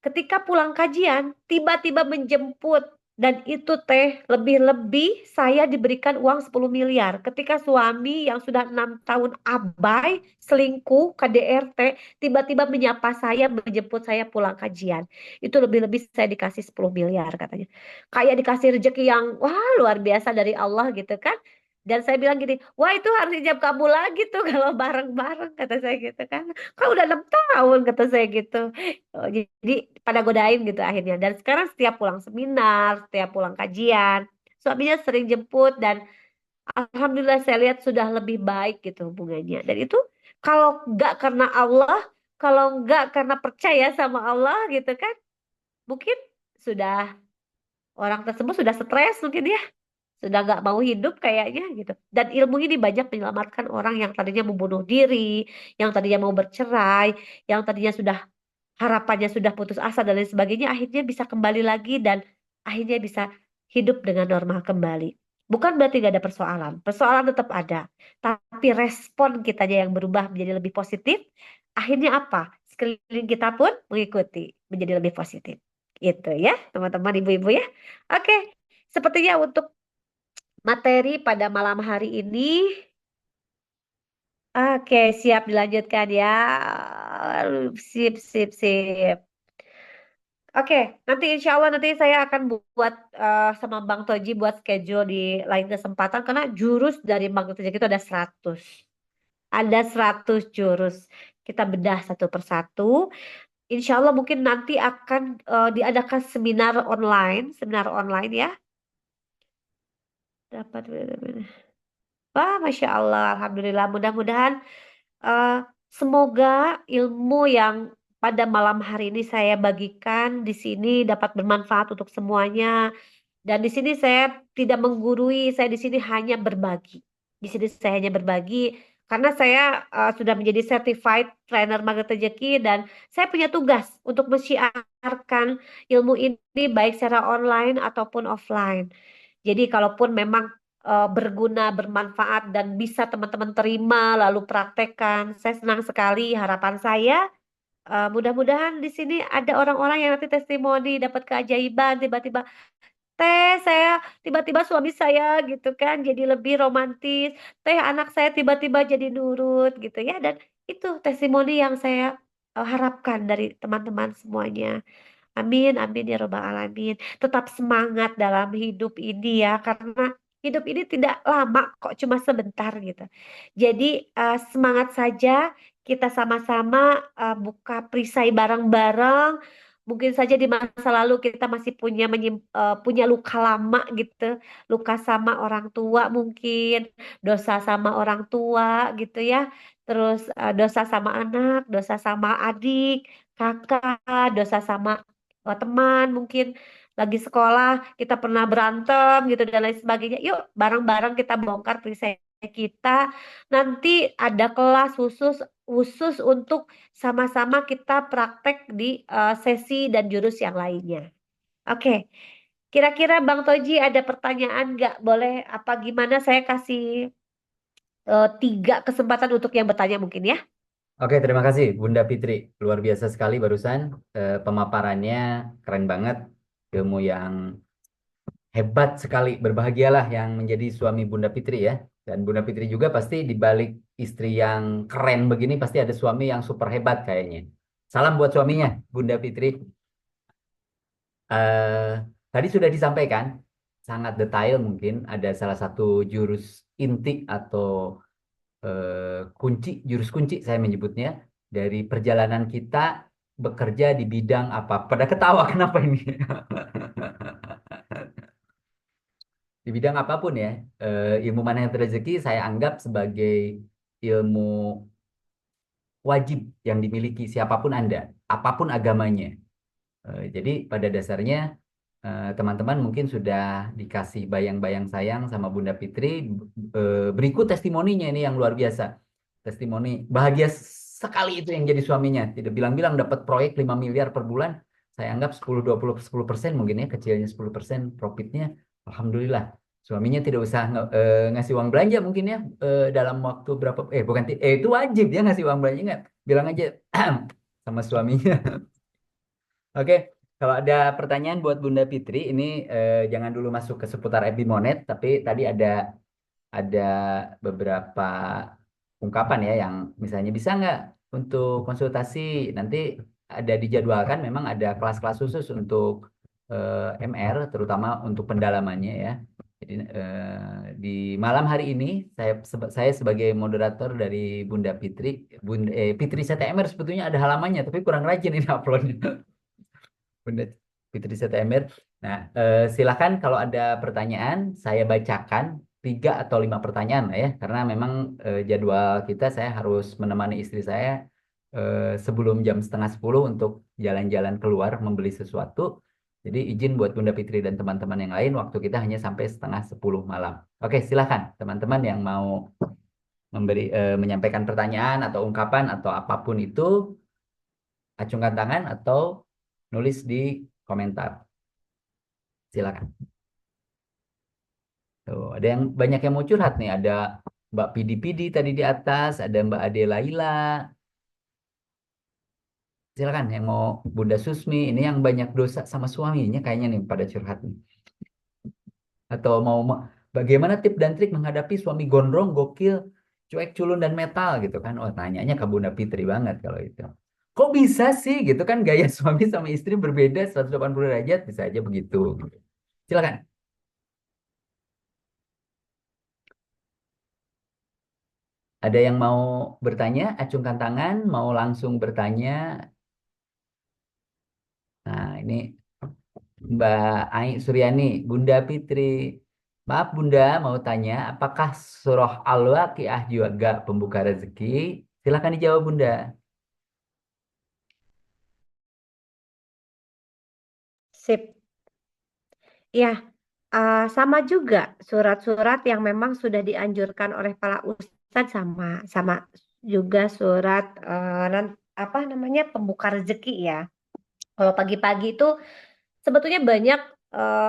Ketika pulang kajian, tiba-tiba menjemput. Dan itu teh, lebih-lebih saya diberikan uang 10 miliar. Ketika suami yang sudah 6 tahun abai, selingkuh, KDRT, tiba-tiba menyapa saya, menjemput saya pulang kajian. Itu lebih-lebih saya dikasih 10 miliar katanya. Kayak dikasih rezeki yang, wah luar biasa dari Allah gitu kan. Dan saya bilang gini, wah itu harus ijab kabul lagi tuh kalau bareng-bareng, kata saya gitu kan. Kan udah 6 tahun, kata saya gitu. Oh, jadi pada godain gitu akhirnya. Dan sekarang setiap pulang seminar, setiap pulang kajian, suaminya sering jemput dan alhamdulillah saya lihat sudah lebih baik gitu hubungannya. Dan itu kalau nggak karena Allah, kalau nggak karena percaya sama Allah gitu kan, mungkin sudah orang tersebut sudah stres mungkin ya, sudah nggak mau hidup kayaknya gitu. Dan ilmu ini banyak menyelamatkan orang yang tadinya membunuh diri, yang tadinya mau bercerai, yang tadinya sudah harapannya sudah putus asa dan lain sebagainya, akhirnya bisa kembali lagi dan akhirnya bisa hidup dengan normal kembali. Bukan berarti gak ada persoalan, persoalan tetap ada, tapi respon kitanya yang berubah menjadi lebih positif, akhirnya apa? Sekeliling kita pun mengikuti menjadi lebih positif. Itu ya, teman-teman ibu-ibu ya. Oke, sepertinya untuk materi pada malam hari ini, oke, siap dilanjutkan ya. Sip, sip, sip. Oke, nanti insya Allah nanti saya akan buat sama Bang Toji buat schedule di lain kesempatan karena jurus dari Bang Toji itu ada 100. Ada 100 jurus. Kita bedah satu persatu. Insya Allah mungkin nanti akan diadakan seminar online ya. Dapat. Wah, Masya Allah, Alhamdulillah. Mudah-mudahan eh, semoga ilmu yang pada malam hari ini saya bagikan di sini dapat bermanfaat untuk semuanya. Dan di sini saya tidak menggurui, saya di sini hanya berbagi. Di sini saya hanya berbagi karena saya sudah menjadi certified trainer Market Rezeki dan saya punya tugas untuk mensiarkan ilmu ini baik secara online ataupun offline. Jadi kalaupun memang berguna, bermanfaat dan bisa teman-teman terima lalu praktekkan, saya senang sekali. Harapan saya mudah-mudahan di sini ada orang-orang yang nanti testimoni dapat keajaiban tiba-tiba saya tiba-tiba suami saya gitu kan jadi lebih romantis, anak saya tiba-tiba jadi nurut gitu ya, dan itu testimoni yang saya harapkan dari teman-teman semuanya. Amin, amin ya robbal alamin. Tetap semangat dalam hidup ini ya, karena hidup ini tidak lama kok, cuma sebentar gitu. Jadi semangat saja, kita sama-sama buka perisai bareng-bareng. Mungkin saja di masa lalu kita masih punya luka lama gitu, luka sama orang tua mungkin, dosa sama orang tua gitu ya. Terus dosa sama anak, dosa sama adik, kakak, dosa sama teman mungkin lagi sekolah kita pernah berantem gitu dan lain sebagainya. Yuk bareng-bareng kita bongkar perisai kita. Nanti ada kelas khusus khusus untuk sama-sama kita praktek di sesi dan jurus yang lainnya. Oke, kira-kira Bang Toji ada pertanyaan nggak? Boleh apa gimana? Saya kasih 3 kesempatan untuk yang bertanya mungkin ya. Oke, terima kasih Bunda Fitri. Luar biasa sekali barusan pemaparannya, keren banget. Ilmu yang hebat sekali. Berbahagialah yang menjadi suami Bunda Fitri ya. Dan Bunda Fitri juga pasti di balik istri yang keren begini pasti ada suami yang super hebat kayaknya. Salam buat suaminya, Bunda Fitri. Eh, Tadi sudah disampaikan sangat detail mungkin ada salah satu jurus inti atau kunci, jurus kunci saya menyebutnya dari perjalanan kita bekerja di bidang apa. Pada ketawa kenapa ini? Di bidang apapun ya, ilmu mana yang rezeki saya anggap sebagai ilmu wajib yang dimiliki siapapun Anda, apapun agamanya. Jadi pada dasarnya teman-teman mungkin sudah dikasih bayang-bayang sayang sama Bunda Fitri. Berikut testimoninya ini yang luar biasa. Testimoni bahagia sekali itu yang jadi suaminya. Tidak bilang-bilang dapat proyek 5 miliar per bulan. saya anggap 10% mungkin ya, kecilnya 10% profitnya. Alhamdulillah. Suaminya tidak usah ngasih uang belanja mungkin ya, dalam waktu berapa, bukan, itu wajib ya ngasih uang belanja, nggak? Bilang aja sama suaminya. Oke, kalau ada pertanyaan buat Bunda Fitri, ini jangan dulu masuk ke seputar Ebimonet, tapi tadi ada beberapa ungkapan ya yang misalnya bisa nggak untuk konsultasi, nanti ada dijadwalkan, memang ada kelas-kelas khusus untuk MR, terutama untuk pendalamannya ya. Jadi di malam hari ini saya sebagai moderator dari Bunda Fitri, Fitri CTMR sebetulnya ada halamannya, tapi kurang rajin ini uploadnya. Bunda Fitri September. Nah, silakan kalau ada pertanyaan, saya bacakan 3 atau 5 pertanyaan lah ya, karena memang jadwal kita, saya harus menemani istri saya sebelum jam setengah 10 untuk jalan-jalan keluar membeli sesuatu. Jadi izin buat Bunda Fitri dan teman-teman yang lain, waktu kita hanya sampai setengah 10 malam. Oke, silakan teman-teman yang mau menyampaikan pertanyaan atau ungkapan atau apapun itu, acungkan tangan atau nulis di komentar. Silakan. Tuh, ada yang banyak yang mau curhat nih. Ada Mbak Pidi Pidi tadi di atas, ada Mbak Ade Laila. Silakan yang mau Bunda Susmi, ini yang banyak dosa sama suaminya kayaknya nih pada curhat nih. Atau mau bagaimana tip dan trik menghadapi suami gondrong, gokil, cuek, culun dan metal gitu kan. Oh, tanyanya ke Bunda Fitri banget kalau itu. Kok bisa sih gitu kan, gaya suami sama istri berbeda 180 derajat, bisa aja begitu. Silakan. Ada yang mau bertanya? Acungkan tangan, mau langsung bertanya. Nah, ini Mbak Ai Suryani, Bunda Fitri. Maaf Bunda, mau tanya, apakah surah Al-Waqiah juga pembuka rezeki? Silakan dijawab Bunda. Sip. Ya, sama juga surat-surat yang memang sudah dianjurkan oleh para ustadz, sama sama juga surat apa namanya, pembuka rezeki ya. Kalau pagi-pagi itu sebetulnya banyak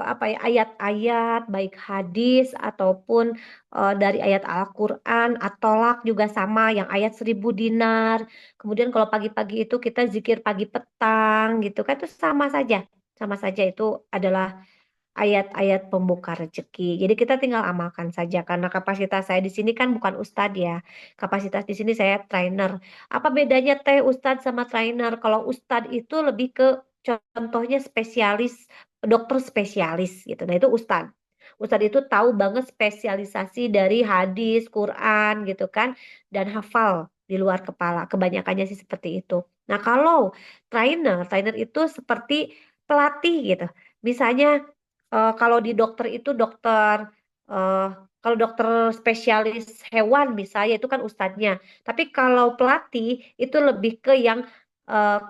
apa ya, ayat-ayat baik hadis ataupun dari ayat Al-Qur'an, At-Tolak juga sama yang ayat 1.000 dinar. Kemudian kalau pagi-pagi itu kita zikir pagi petang gitu kan, itu sama saja. Sama saja itu adalah ayat-ayat pembuka rezeki. Jadi kita tinggal amalkan saja, karena kapasitas saya di sini kan bukan ustadz ya. Kapasitas di sini saya trainer. Apa bedanya teh ustadz sama trainer? Kalau ustadz itu lebih ke, contohnya spesialis, dokter spesialis gitu. Nah, itu ustadz. Ustadz itu tahu banget spesialisasi dari hadis, Quran gitu kan, dan hafal di luar kepala. Kebanyakannya sih seperti itu. Nah, kalau trainer itu seperti pelatih gitu. Misalnya kalau di dokter itu dokter, eh, kalau dokter spesialis hewan misalnya itu kan ustadznya. Tapi kalau pelatih itu lebih ke yang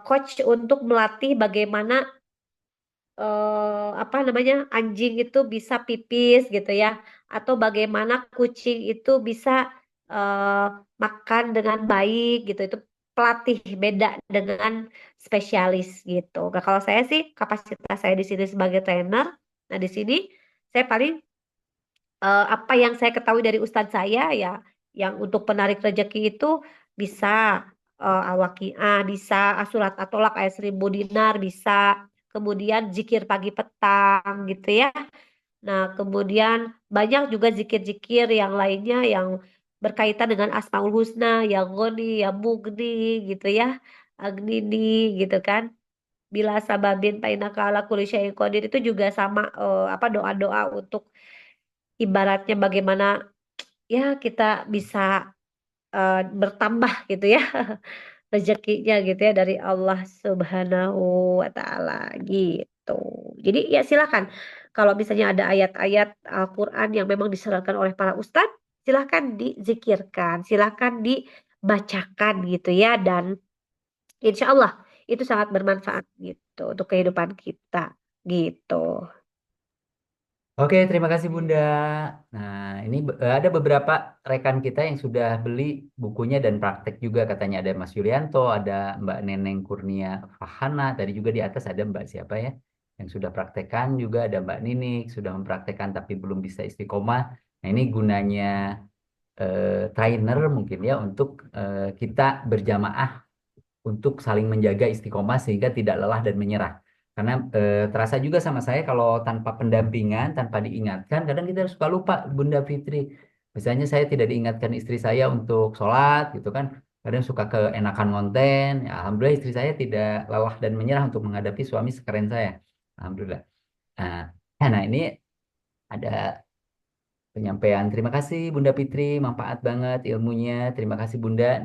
coach untuk melatih bagaimana apa namanya, anjing itu bisa pipis gitu ya, atau bagaimana kucing itu bisa eh, makan dengan baik gitu. Itu pelatih, beda dengan spesialis gitu. Nah, kalau saya sih kapasitas saya di sini sebagai trainer. Nah, di sini saya paling apa yang saya ketahui dari ustadz saya ya, yang untuk penarik rezeki itu bisa Al-Waqiah, bisa surat At-Tolak ayat 1.000 dinar, bisa kemudian zikir pagi petang gitu ya. Nah, kemudian banyak juga zikir-zikir yang lainnya yang berkaitan dengan Asmaul Husna, yang Goni, yang Mugni gitu ya, Agnini gitu kan. Bila sababin painaka ala kulli syai'in qadir, itu juga sama apa, doa-doa untuk ibaratnya bagaimana ya kita bisa bertambah gitu ya rezekinya gitu ya dari Allah Subhanahu wa taala gitu. Jadi ya silakan, kalau misalnya ada ayat-ayat Al-Qur'an yang memang disarankan oleh para ustadz, silakan dizikirkan, silakan dibacakan gitu ya, dan insya Allah itu sangat bermanfaat gitu untuk kehidupan kita gitu. Oke, terima kasih Bunda. Nah, ini ada beberapa rekan kita yang sudah beli bukunya dan praktek juga. Katanya ada Mas Yulianto, ada Mbak Neneng Kurnia Fahana, tadi juga di atas ada Mbak siapa ya, yang sudah praktekkan juga ada Mbak Ninik, sudah mempraktekkan tapi belum bisa istiqomah. Nah, ini gunanya trainer mungkin ya untuk kita berjamaah untuk saling menjaga istiqomah sehingga tidak lelah dan menyerah. Karena terasa juga sama saya kalau tanpa pendampingan, tanpa diingatkan, kadang kita suka lupa, Bunda Fitri. Misalnya saya tidak diingatkan istri saya untuk sholat, gitu kan. Kadang suka keenakan konten. Ya, Alhamdulillah istri saya tidak lelah dan menyerah untuk menghadapi suami sekeren saya. Alhamdulillah. Nah, nah ini ada penyampaian. Terima kasih Bunda Fitri, manfaat banget ilmunya. Terima kasih Bunda.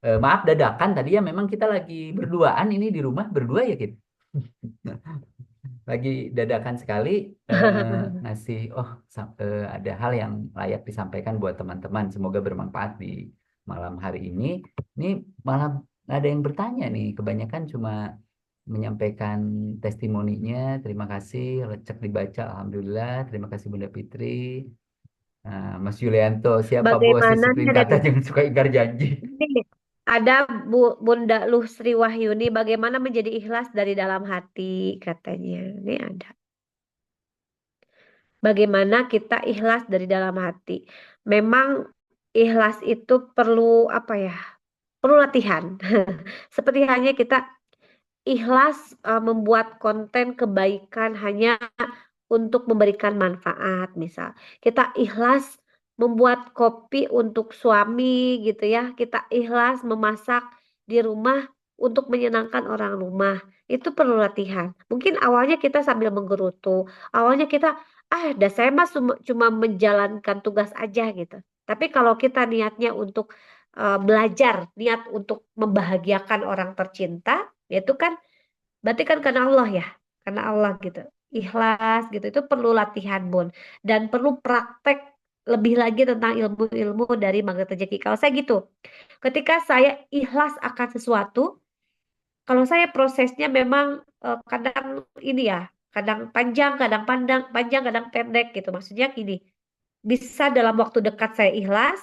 Maaf dadakan tadi ya memang kita lagi berduaan ini di rumah berdua ya kita. Lagi dadakan sekali ngasih ada hal yang layak disampaikan buat teman-teman. Semoga bermanfaat di malam hari ini. Ini malah ada yang bertanya nih. Kebanyakan cuma menyampaikan testimoninya. Terima kasih, lecek dibaca. Alhamdulillah. Terima kasih Bunda Fitri. Nah, Mas Yulianto, siapa bos? Bagaimana nih Disiplin ada kata jangan suka ingkar janji. nih, ada Bunda Lusri Wahyuni, bagaimana menjadi ikhlas dari dalam hati katanya. Ini ada. Bagaimana kita ikhlas dari dalam hati. Memang ikhlas itu perlu apa ya? Perlu latihan. Seperti hanya kita ikhlas membuat konten kebaikan hanya untuk memberikan manfaat, misal kita ikhlas membuat kopi untuk suami gitu ya, kita ikhlas memasak di rumah untuk menyenangkan orang rumah, itu perlu latihan. Mungkin awalnya kita sambil menggerutu, awalnya kita dah saya mah cuma menjalankan tugas aja gitu. Tapi kalau kita niatnya untuk belajar, niat untuk membahagiakan orang tercinta, itu kan berarti kan karena Allah ya, karena Allah gitu. Ikhlas gitu itu perlu latihan Bun dan perlu praktek lebih lagi tentang ilmu-ilmu dari magnet rezeki. Kalau saya gitu, ketika saya ikhlas akan sesuatu, kalau saya prosesnya memang kadang ini ya, kadang panjang, kadang panjang, kadang pendek gitu. Maksudnya gini, bisa dalam waktu dekat saya ikhlas,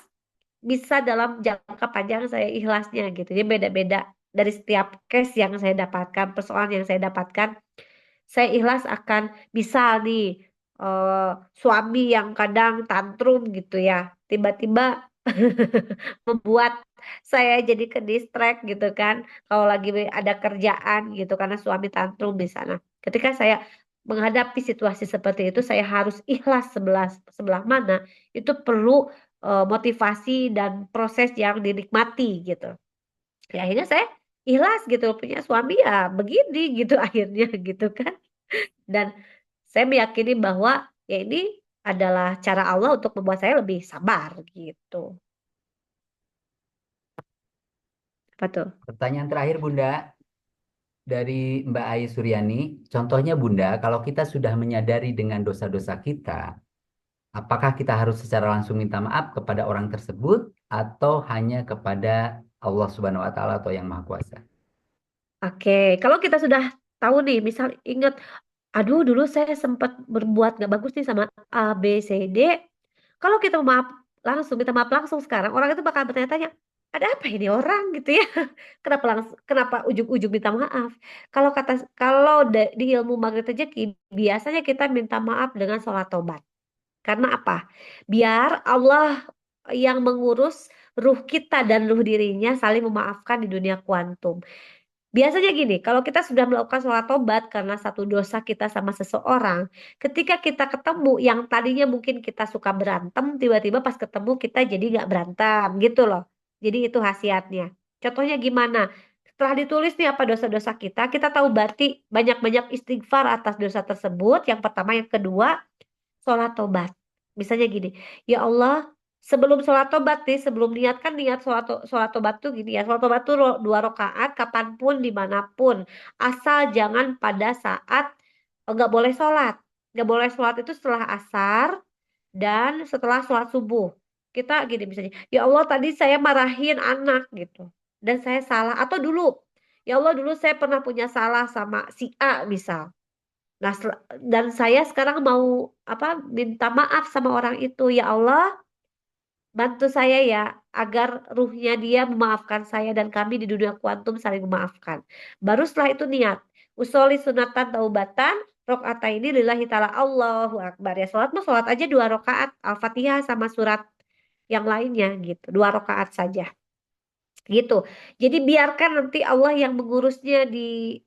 bisa dalam jangka panjang saya ikhlasnya gitu. Jadi beda-beda dari setiap case yang saya dapatkan, persoalan yang saya dapatkan, saya ikhlas akan bisa nih suami yang kadang tantrum gitu ya, tiba-tiba membuat saya jadi ke distract gitu kan. Kalau lagi ada kerjaan gitu karena suami tantrum di sana. Ketika saya menghadapi situasi seperti itu, saya harus ikhlas sebelah sebelah mana. Itu perlu motivasi dan proses yang dinikmati gitu. Ya, akhirnya saya ikhlas gitu punya suami ya begini gitu akhirnya gitu kan. Dan saya meyakini bahwa ya ini adalah cara Allah untuk membuat saya lebih sabar gitu. Apa tuh? Pertanyaan terakhir Bunda dari Mbak Ai Suryani. Contohnya Bunda, kalau kita sudah menyadari dengan dosa-dosa kita, apakah kita harus secara langsung minta maaf kepada orang tersebut atau hanya kepada Allah Subhanahu wa taala atau Yang Maha Kuasa? Oke, kalau kita sudah tahu nih, misal ingat, aduh dulu saya sempat berbuat nggak bagus nih sama A, B, C, D. Kalau kita maaf langsung, minta maaf langsung sekarang, orang itu bakal bertanya-tanya, ada apa ini orang gitu ya? Kenapa langsung, kenapa ujung-ujung minta maaf? Kalau di ilmu magnet rezeki, biasanya kita minta maaf dengan sholat tobat. Karena apa? Biar Allah yang mengurus ruh kita dan ruh dirinya saling memaafkan di dunia kuantum. Biasanya gini, kalau kita sudah melakukan sholat tobat karena satu dosa kita sama seseorang, ketika kita ketemu yang tadinya mungkin kita suka berantem, tiba-tiba pas ketemu kita jadi nggak berantem gitu loh. Jadi itu khasiatnya. Contohnya gimana? Setelah ditulis nih apa dosa-dosa kita tahu berarti banyak-banyak istighfar atas dosa tersebut. Yang pertama, yang kedua, sholat tobat. Misalnya gini, ya Allah, sebelum sholat tobat nih, sebelum niat kan niat sholat tobat tuh gini ya, sholat tobat tuh 2 rakaat kapanpun dimanapun, asal jangan pada saat nggak boleh sholat, nggak boleh sholat itu setelah asar dan setelah sholat subuh. Kita gini misalnya, ya Allah tadi saya marahin anak gitu, dan saya salah atau dulu, ya Allah dulu saya pernah punya salah sama si A misal. Nah, dan saya sekarang mau minta maaf sama orang itu. Ya Allah, bantu saya ya agar ruhnya dia memaafkan saya dan kami di dunia kuantum saling memaafkan. Baru setelah itu niat. Usoli sunatan taubatan ini lillahi ta'ala Allahu Akbar. Ya sholat mah sholat aja 2 rakaat. Al-Fatihah sama surat yang lainnya gitu. 2 rakaat saja gitu. Jadi biarkan nanti Allah yang mengurusnya di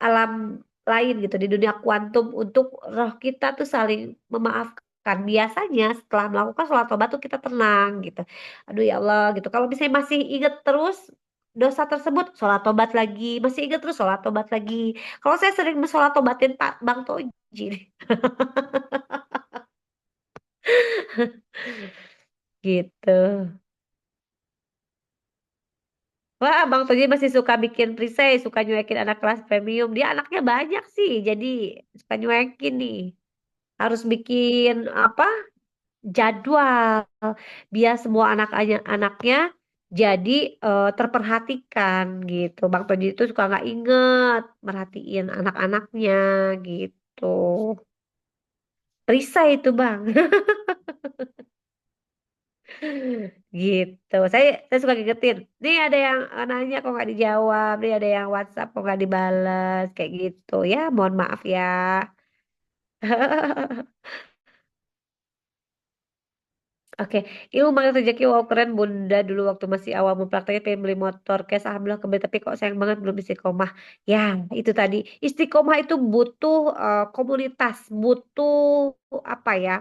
alam lain gitu, di dunia kuantum untuk roh kita tuh saling memaafkan. Biasanya setelah melakukan sholat tobat tuh kita tenang gitu. Aduh ya Allah gitu. Kalau misalnya masih ingat terus dosa tersebut, sholat tobat lagi. Masih ingat terus sholat tobat lagi. Kalau saya sering sholat tobatin Pak Bang Toji gitu. Wah, Bang Toji masih suka bikin perisai, suka nyuekin anak kelas premium. Dia anaknya banyak sih, jadi suka nyuekin nih. Harus bikin jadwal biar semua anaknya jadi terperhatikan gitu. Bang Toji itu suka nggak inget merhatiin anak-anaknya gitu. Perisai itu Bang, gitu. Saya suka ngingetin. Nih ada yang nanya kok nggak dijawab, nih ada yang WhatsApp kok nggak dibales, kayak gitu. Ya, mohon maaf ya. Oke, ilmu magnet rezeki wow keren Bunda dulu waktu masih awal memprakteknya pengen beli motor cash alhamdulillah kembali tapi kok sayang banget belum istiqomah. Ya, itu tadi istiqomah itu butuh komunitas, butuh apa ya?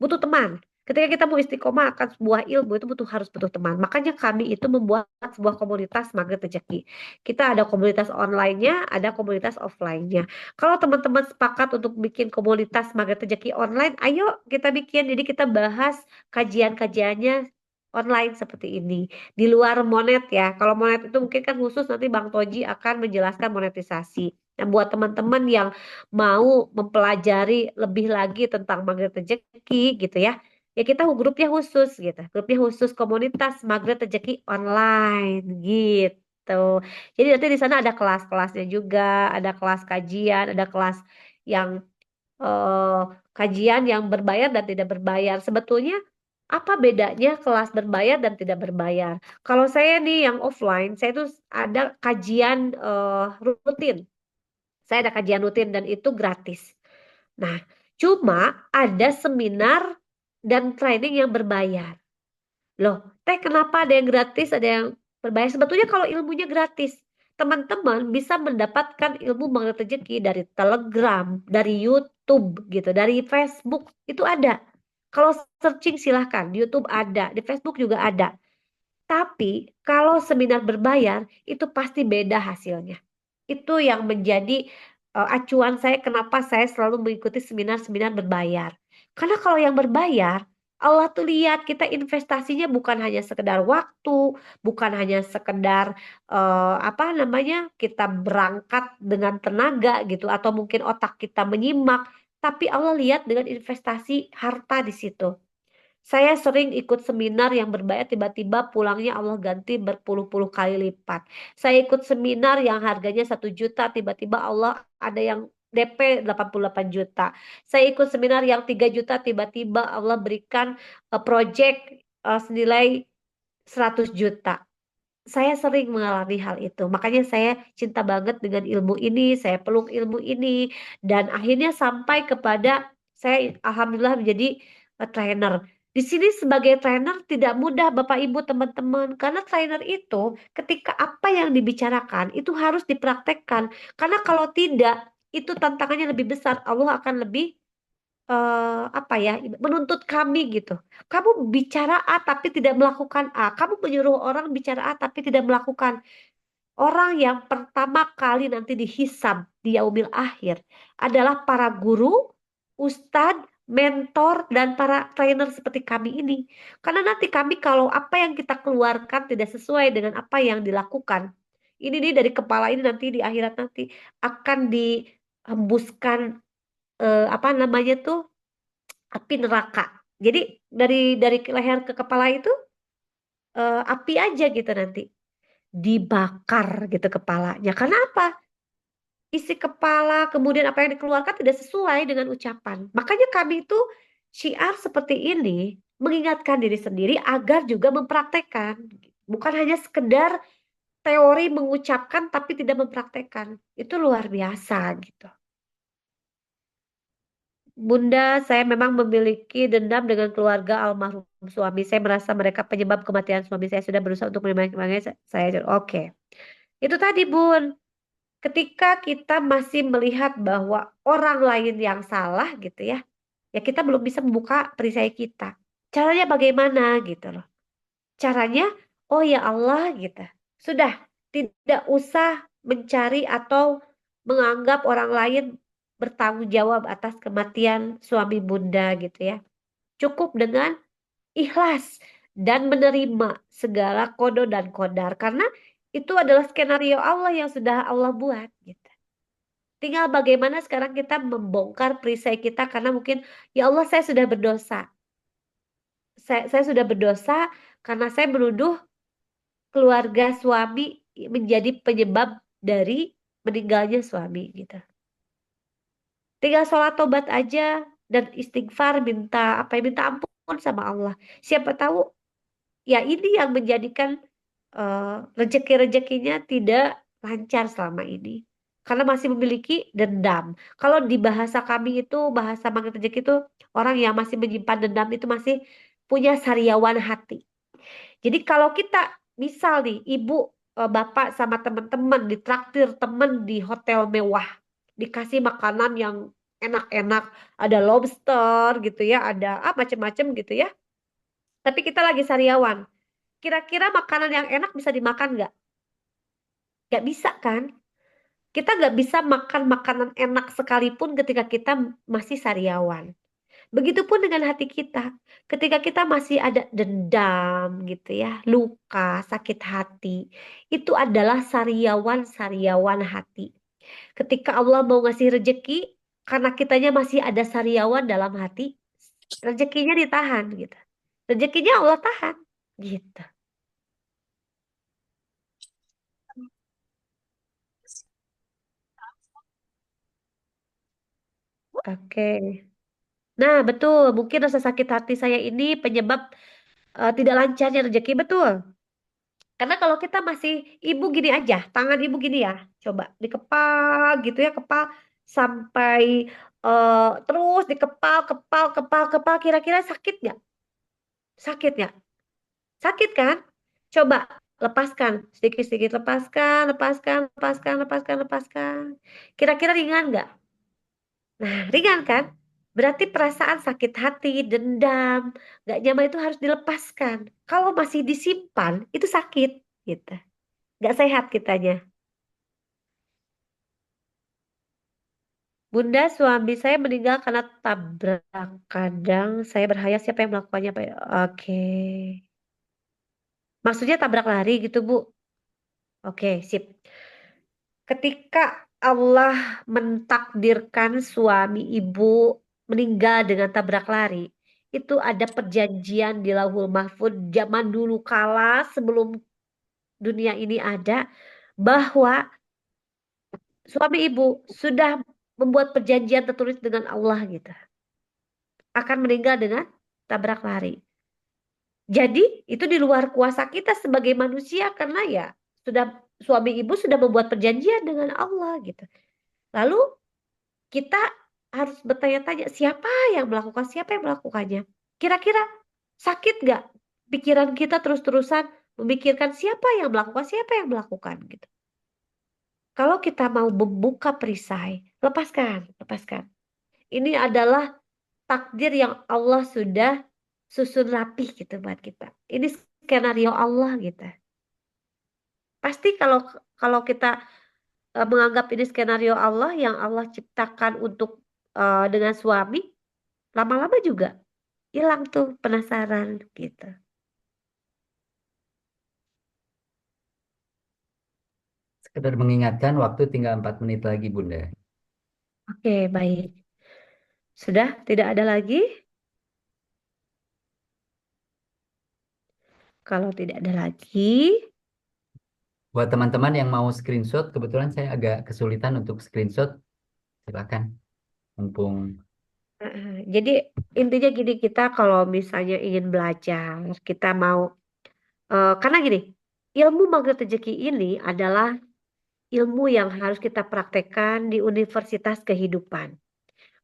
Butuh teman. Ketika kita mau istiqomah akan sebuah ilmu itu harus butuh teman. Makanya kami itu membuat sebuah komunitas magnet rezeki. Kita ada komunitas online-nya, ada komunitas offline-nya. Kalau teman-teman sepakat untuk bikin komunitas magnet rezeki online, ayo kita bikin. Jadi kita bahas kajian-kajiannya online seperti ini. Di luar monet ya. Kalau monet itu mungkin kan khusus nanti Bang Toji akan menjelaskan monetisasi. Nah, buat teman-teman yang mau mempelajari lebih lagi tentang magnet rezeki gitu ya. Ya kita grupnya khusus gitu. Grupnya khusus komunitas magnet rezeki online gitu. Jadi nanti di sana ada kelas-kelasnya juga, ada kelas kajian, ada kelas yang eh, kajian yang berbayar dan tidak berbayar. Sebetulnya apa bedanya kelas berbayar dan tidak berbayar? Kalau saya nih yang offline, saya tuh ada kajian rutin. Saya ada kajian rutin dan itu gratis. Nah, cuma ada seminar dan training yang berbayar. Loh, teh kenapa ada yang gratis, ada yang berbayar? Sebetulnya kalau ilmunya gratis, teman-teman bisa mendapatkan ilmu magnet rezeki dari Telegram, dari YouTube gitu, dari Facebook, itu ada. Kalau searching silahkan, di YouTube ada, di Facebook juga ada. Tapi kalau seminar berbayar, itu pasti beda hasilnya. Itu yang menjadi acuan saya kenapa saya selalu mengikuti seminar-seminar berbayar. Karena kalau yang berbayar, Allah tuh lihat kita investasinya bukan hanya sekedar waktu, bukan hanya sekedar kita berangkat dengan tenaga gitu atau mungkin otak kita menyimak, tapi Allah lihat dengan investasi harta di situ. Saya sering ikut seminar yang berbayar tiba-tiba pulangnya Allah ganti berpuluh-puluh kali lipat. Saya ikut seminar yang harganya 1 juta tiba-tiba Allah ada yang DP 88 juta. Saya ikut seminar yang 3 juta tiba-tiba Allah berikan project senilai 100 juta. Saya sering mengalami hal itu. Makanya saya cinta banget dengan ilmu ini, saya peluk ilmu ini dan akhirnya sampai kepada saya alhamdulillah menjadi trainer. Di sini sebagai trainer tidak mudah Bapak Ibu teman-teman karena trainer itu ketika apa yang dibicarakan itu harus dipraktekkan. Karena kalau tidak itu tantangannya lebih besar. Allah akan lebih menuntut kami gitu. Kamu bicara A tapi tidak melakukan A. Kamu menyuruh orang bicara A tapi tidak melakukan. Orang yang pertama kali nanti dihisab di yaumil akhir adalah para guru, ustadz, mentor, dan para trainer seperti kami ini. Karena nanti kami kalau apa yang kita keluarkan tidak sesuai dengan apa yang dilakukan. Ini nih dari kepala ini nanti di akhirat nanti akan dihembuskan api neraka. Jadi dari leher ke kepala itu api aja gitu nanti dibakar gitu kepalanya. Karena apa? isi kepala, kemudian apa yang dikeluarkan tidak sesuai dengan ucapan. Makanya kami itu syiar seperti ini mengingatkan diri sendiri agar juga mempraktekkan. Bukan hanya sekedar teori mengucapkan tapi tidak mempraktekkan. Itu luar biasa gitu. Bunda, saya memang memiliki dendam dengan keluarga almarhum suami. Saya merasa mereka penyebab kematian suami saya. Sudah berusaha untuk menerima saya. Oke. Itu tadi, Bun. Ketika kita masih melihat bahwa orang lain yang salah gitu ya, ya kita belum bisa membuka perisai kita. Caranya bagaimana gitu loh. Caranya, oh ya Allah gitu. Sudah, tidak usah mencari atau menganggap orang lain bertanggung jawab atas kematian suami bunda gitu ya. Cukup dengan ikhlas dan menerima segala kodo dan kodar. Karena itu adalah skenario Allah yang sudah Allah buat gitu. Tinggal bagaimana sekarang kita membongkar perisai kita karena mungkin ya Allah saya sudah berdosa. Saya sudah berdosa karena saya menuduh keluarga suami menjadi penyebab dari meninggalnya suami gitu. Tinggal sholat tobat aja dan istighfar minta ampun sama Allah. Siapa tahu ya ini yang menjadikan rezeki-rezekinya tidak lancar selama ini. Karena masih memiliki dendam. Kalau di bahasa kami itu, bahasa magnet rezeki itu, orang yang masih menyimpan dendam itu masih punya sariawan hati. Jadi kalau kita misal nih ibu bapak sama teman-teman ditraktir teman di hotel mewah, dikasih makanan yang enak-enak, ada lobster gitu ya, ada macam-macam gitu ya. Tapi kita lagi sariawan. Kira-kira makanan yang enak bisa dimakan nggak? Nggak bisa kan? Kita nggak bisa makan makanan enak sekalipun ketika kita masih sariawan. Begitupun dengan hati kita. Ketika kita masih ada dendam gitu ya, luka, sakit hati, itu adalah sariawan-sariawan hati. Ketika Allah mau ngasih rejeki, karena kitanya masih ada sariawan dalam hati, rezekinya ditahan gitu. Rezekinya Allah tahan gitu. Oke. Nah, betul. Mungkin rasa sakit hati saya ini penyebab tidak lancarnya rezeki. Betul. Karena kalau kita masih ibu gini aja, tangan ibu gini ya, coba dikepal gitu ya, kepal sampai terus dikepal, kepal, kepal, kepal, kira-kira sakit nggak? Sakit nggak? Sakit kan? Coba lepaskan, sedikit-sedikit lepaskan, lepaskan, lepaskan, lepaskan, lepaskan. Kira-kira ringan nggak? Nah, ringan kan? Berarti perasaan sakit hati, dendam, nggak nyaman itu harus dilepaskan. Kalau masih disimpan, itu sakit gitu. Nggak sehat kitanya. Bunda, suami saya meninggal karena tabrak. Kadang saya berhayal siapa yang melakukannya, Pak. Oke. Maksudnya tabrak lari gitu, Bu. Oke, sip. Ketika Allah mentakdirkan suami ibu meninggal dengan tabrak lari, itu ada perjanjian di Lauhul Mahfuz zaman dulu kala sebelum dunia ini ada bahwa suami ibu sudah membuat perjanjian tertulis dengan Allah gitu. Akan meninggal dengan tabrak lari. Jadi itu di luar kuasa kita sebagai manusia karena ya sudah suami ibu sudah membuat perjanjian dengan Allah gitu. Lalu kita harus bertanya-tanya siapa yang melakukannya. Kira-kira sakit nggak pikiran kita terus-terusan memikirkan siapa yang melakukan gitu. Kalau kita mau membuka perisai, lepaskan. Ini adalah takdir yang Allah sudah susun rapih gitu buat kita. Ini skenario Allah gitu. Pasti kalau kalau kita menganggap ini skenario Allah yang Allah ciptakan untuk dengan suami, lama-lama juga hilang tuh penasaran gitu. Sekedar mengingatkan waktu tinggal 4 menit lagi, Bunda. Oke, baik. Sudah tidak ada lagi? Kalau tidak ada lagi, Buat teman-teman yang mau screenshot, kebetulan saya agak kesulitan untuk screenshot. Silakan, mumpung. Jadi intinya gini, kita kalau misalnya ingin belajar, kita mau, karena gini, ilmu magnet rezeki ini adalah ilmu yang harus kita praktekkan di universitas kehidupan.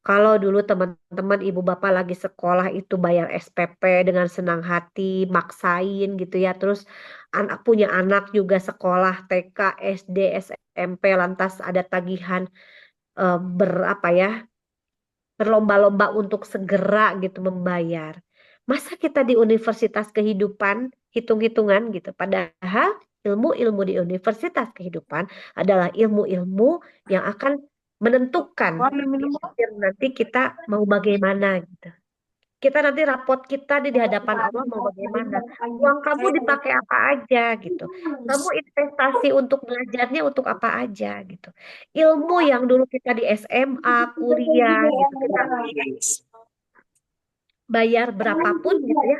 Kalau dulu teman-teman ibu bapak lagi sekolah itu bayar SPP dengan senang hati, maksain gitu ya. Terus anak punya anak juga sekolah TK, SD, SMP, lantas ada tagihan berapa ya? Berlomba-lomba untuk segera gitu membayar. Masa kita di universitas kehidupan hitung-hitungan gitu. Padahal ilmu-ilmu di universitas kehidupan adalah ilmu-ilmu yang akan menentukan di akhir nanti kita mau bagaimana gitu. Kita nanti rapot kita di hadapan Allah mau bagaimana. Uang kamu dipakai apa aja gitu. Kamu investasi untuk belajarnya untuk apa aja gitu. Ilmu yang dulu kita di SMA, kuliah gitu, kita bayar berapapun gitu ya.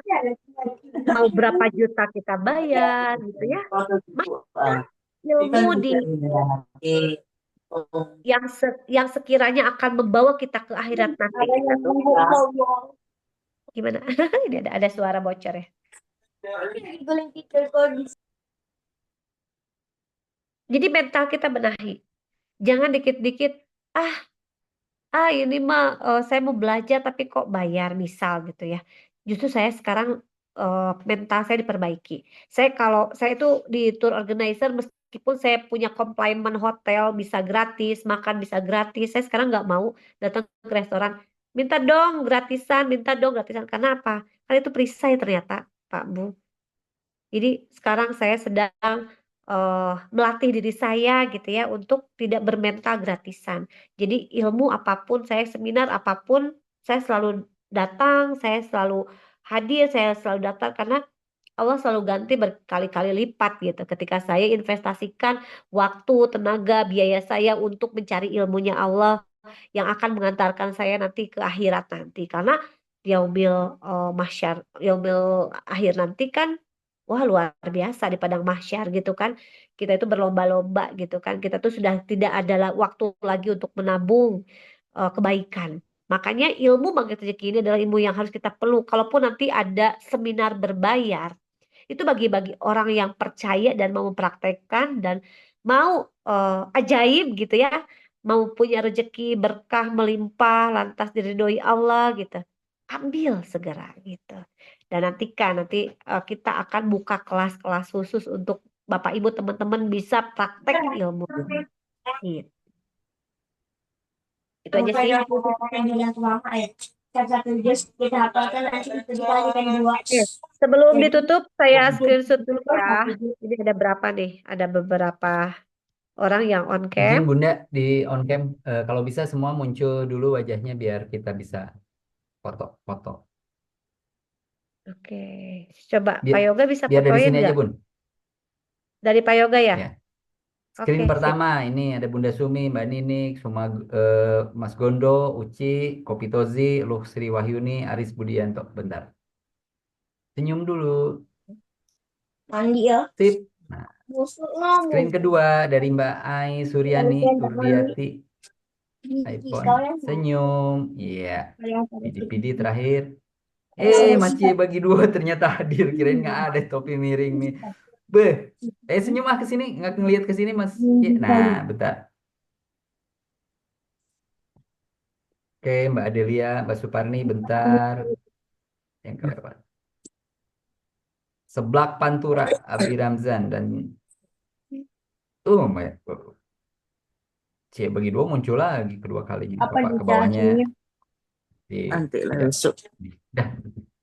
Mau berapa juta kita bayar gitu ya. Masa ilmu di yang sekiranya akan membawa kita ke akhirat nanti kita tuh gimana? Ini ada suara bocor ya. Jadi mental kita benahi. Jangan dikit-dikit, ah, ini mah saya mau belajar tapi kok bayar misal gitu ya. Justru saya sekarang mental saya diperbaiki. Saya itu di tour organizer meskipun saya punya komplimen hotel bisa gratis, makan bisa gratis, saya sekarang nggak mau datang ke restoran. Minta dong gratisan, minta dong gratisan. Karena apa? Karena itu perisai ternyata, Pak Bu. Jadi sekarang saya sedang melatih diri saya gitu ya untuk tidak bermental gratisan. Jadi ilmu apapun, saya seminar apapun, saya selalu datang, saya selalu hadir, saya selalu datang karena Allah selalu ganti berkali-kali lipat gitu ketika saya investasikan waktu, tenaga, biaya saya untuk mencari ilmunya Allah yang akan mengantarkan saya nanti ke akhirat nanti. Karena yaumil mahsyar, yaumil akhir nanti kan wah luar biasa di padang mahsyar gitu kan. Kita itu berlomba-lomba gitu kan. Kita tuh sudah tidak ada waktu lagi untuk menabung kebaikan. Makanya ilmu magnet rezeki ini adalah ilmu yang harus kita perlu. Kalaupun nanti ada seminar berbayar, itu bagi-bagi orang yang percaya dan mau mempraktekkan dan mau ajaib gitu ya, mau punya rezeki berkah melimpah lantas diridhoi Allah gitu. Ambil segera gitu. Dan nanti kita akan buka kelas-kelas khusus untuk Bapak Ibu teman-teman bisa praktek ilmu. Gitu. Itu aja sih. Oke, sebelum ditutup saya screenshot dulu ya. Jadi ada berapa nih? Ada beberapa orang yang on Izin cam. Bunda di on cam, kalau bisa semua muncul dulu wajahnya biar kita bisa foto-foto. Oke, coba Pak Biar, Yoga bisa biar dari fotoin sini aja nggak? Bun. Dari Pak Yoga ya? Ya. Oke, Screen sip. pertama ini ada Bunda Sumi, Mbak Ninik, Mas Gondo, Uci, Kopitozi, Luh Sri Wahyuni, Aris Budianto. Bentar. Senyum dulu. Mandi ya. Sip. Nah, Busuk screen kedua dari Mbak Ai Suryani Urdiati, iPhone. Sekalian Senyum. Iya. PD mandi. terakhir. Mas Cie bagi dua ternyata hadir. Kirain nggak ada topi miring nih. Beh, senyum ke sini, nggak ngelihat ke sini Mas. Nah, bentar. Oke, Mbak Adelia, Mbak Suparni, bentar. Yang kelewat. Seblak Pantura, Abi Ramzan dan Mbak. Cie bagi dua muncul lagi kedua kalinya. Apa Bapak ke bawahnya. dicacingnya? Nanti Tidak. langsung. Dah,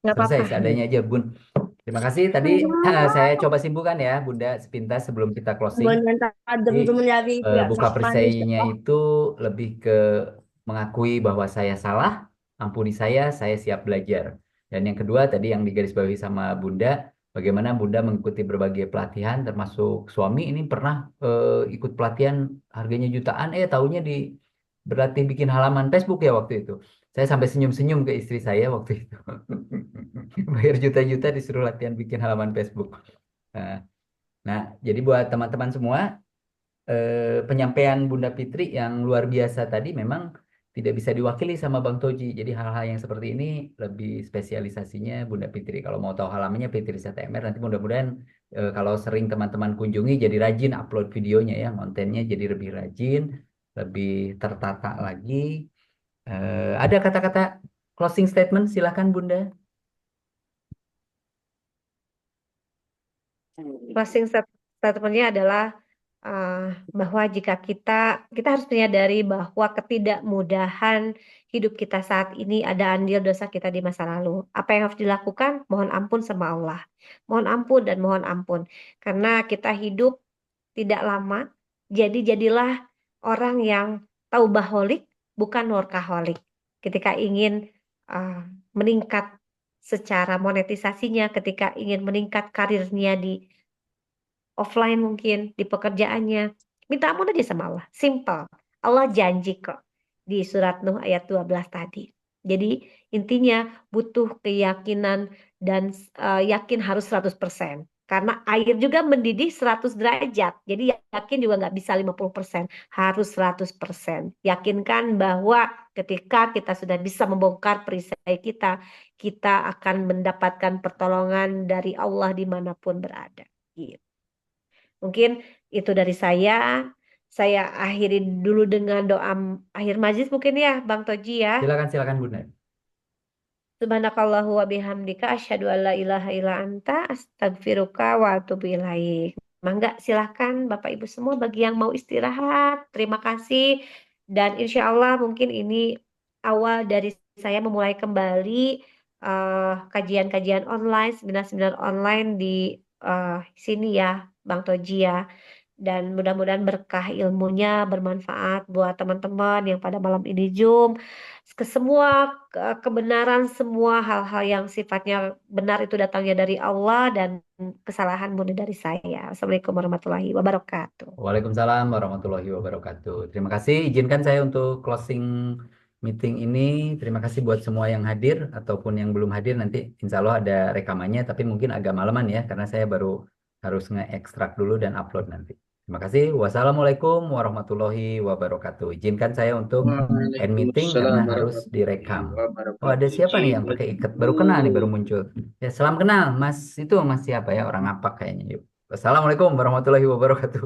Nggak selesai apa-apa. seadanya aja, Bun. Terima kasih. Tadi saya coba simpulkan ya, Bunda, sepintas sebelum kita closing. Kemudian adem Jadi, temen lagi itu ya. buka Kapan perisainya itu lebih ke mengakui bahwa saya salah, ampuni saya siap belajar. Dan yang kedua tadi yang digarisbawahi sama Bunda, bagaimana Bunda mengikuti berbagai pelatihan, termasuk suami ini pernah ikut pelatihan harganya jutaan, taunya berlatih bikin halaman Facebook ya waktu itu. Saya sampai senyum-senyum ke istri saya waktu itu. Bayar juta-juta disuruh latihan bikin halaman Facebook. Nah, Nah, jadi buat teman-teman semua, penyampaian Bunda Fitri yang luar biasa tadi memang tidak bisa diwakili sama Bang Toji. Jadi hal-hal yang seperti ini lebih spesialisasinya Bunda Fitri. Kalau mau tahu halamannya Fitri ZMR, nanti mudah-mudahan kalau sering teman-teman kunjungi jadi rajin upload videonya ya, kontennya jadi lebih rajin, lebih tertata lagi. Ada kata-kata closing statement, silakan Bunda. Closing statementnya adalah bahwa jika kita harus menyadari bahwa ketidakmudahan hidup kita saat ini ada andil dosa kita di masa lalu. Apa yang harus dilakukan? Mohon ampun sama Allah. Mohon ampun dan mohon ampun. Karena kita hidup tidak lama, jadi jadilah orang yang taubaholik, bukan workaholic. Ketika ingin meningkat secara monetisasinya, ketika ingin meningkat karirnya di offline mungkin, di pekerjaannya, minta ampun aja sama Allah. Simple. Allah janji kok di surat Nuh ayat 12 tadi. Jadi intinya butuh keyakinan dan yakin harus 100%. Karena air juga mendidih 100 derajat. Jadi yakin juga nggak bisa 50%. Harus 100%. Yakinkan bahwa ketika kita sudah bisa membongkar perisai kita akan mendapatkan pertolongan dari Allah dimanapun berada. Gitu. Mungkin itu dari saya. Saya akhiri dulu dengan doa akhir majlis mungkin ya, Bang Toji ya. Silakan Bunda. Subhanakallahu wa bihamdika asyhadu an la ilaha illa anta astagfiruka wa atubu ilaik. Mangga silahkan Bapak Ibu semua bagi yang mau istirahat. Terima kasih dan insya Allah mungkin ini awal dari saya memulai kembali kajian-kajian online, seminar-seminar online di sini ya, Bang Toji ya. Dan mudah-mudahan berkah ilmunya bermanfaat buat teman-teman yang pada malam ini Zoom. Semua kebenaran, semua hal-hal yang sifatnya benar itu datangnya dari Allah dan kesalahan murni dari saya. Assalamualaikum warahmatullahi wabarakatuh. Waalaikumsalam warahmatullahi wabarakatuh. Terima kasih. Izinkan saya untuk closing meeting ini. Terima kasih buat semua yang hadir ataupun yang belum hadir. Nanti insya Allah ada rekamannya, tapi mungkin agak malaman ya, karena saya baru harus nge-ekstrak dulu dan upload nanti. Terima kasih. Wassalamualaikum warahmatullahi wabarakatuh. Izinkan saya untuk end meeting karena Waalaikumsalam harus warahmatullahi direkam. Oh, ada wabarakatuh. siapa nih Izin yang pakai ikat? bertemu. Baru kenal nih, baru muncul. Ya, salam kenal, Mas. Itu Mas siapa ya? Orang apa kayaknya? Yuk. Wassalamualaikum warahmatullahi wabarakatuh.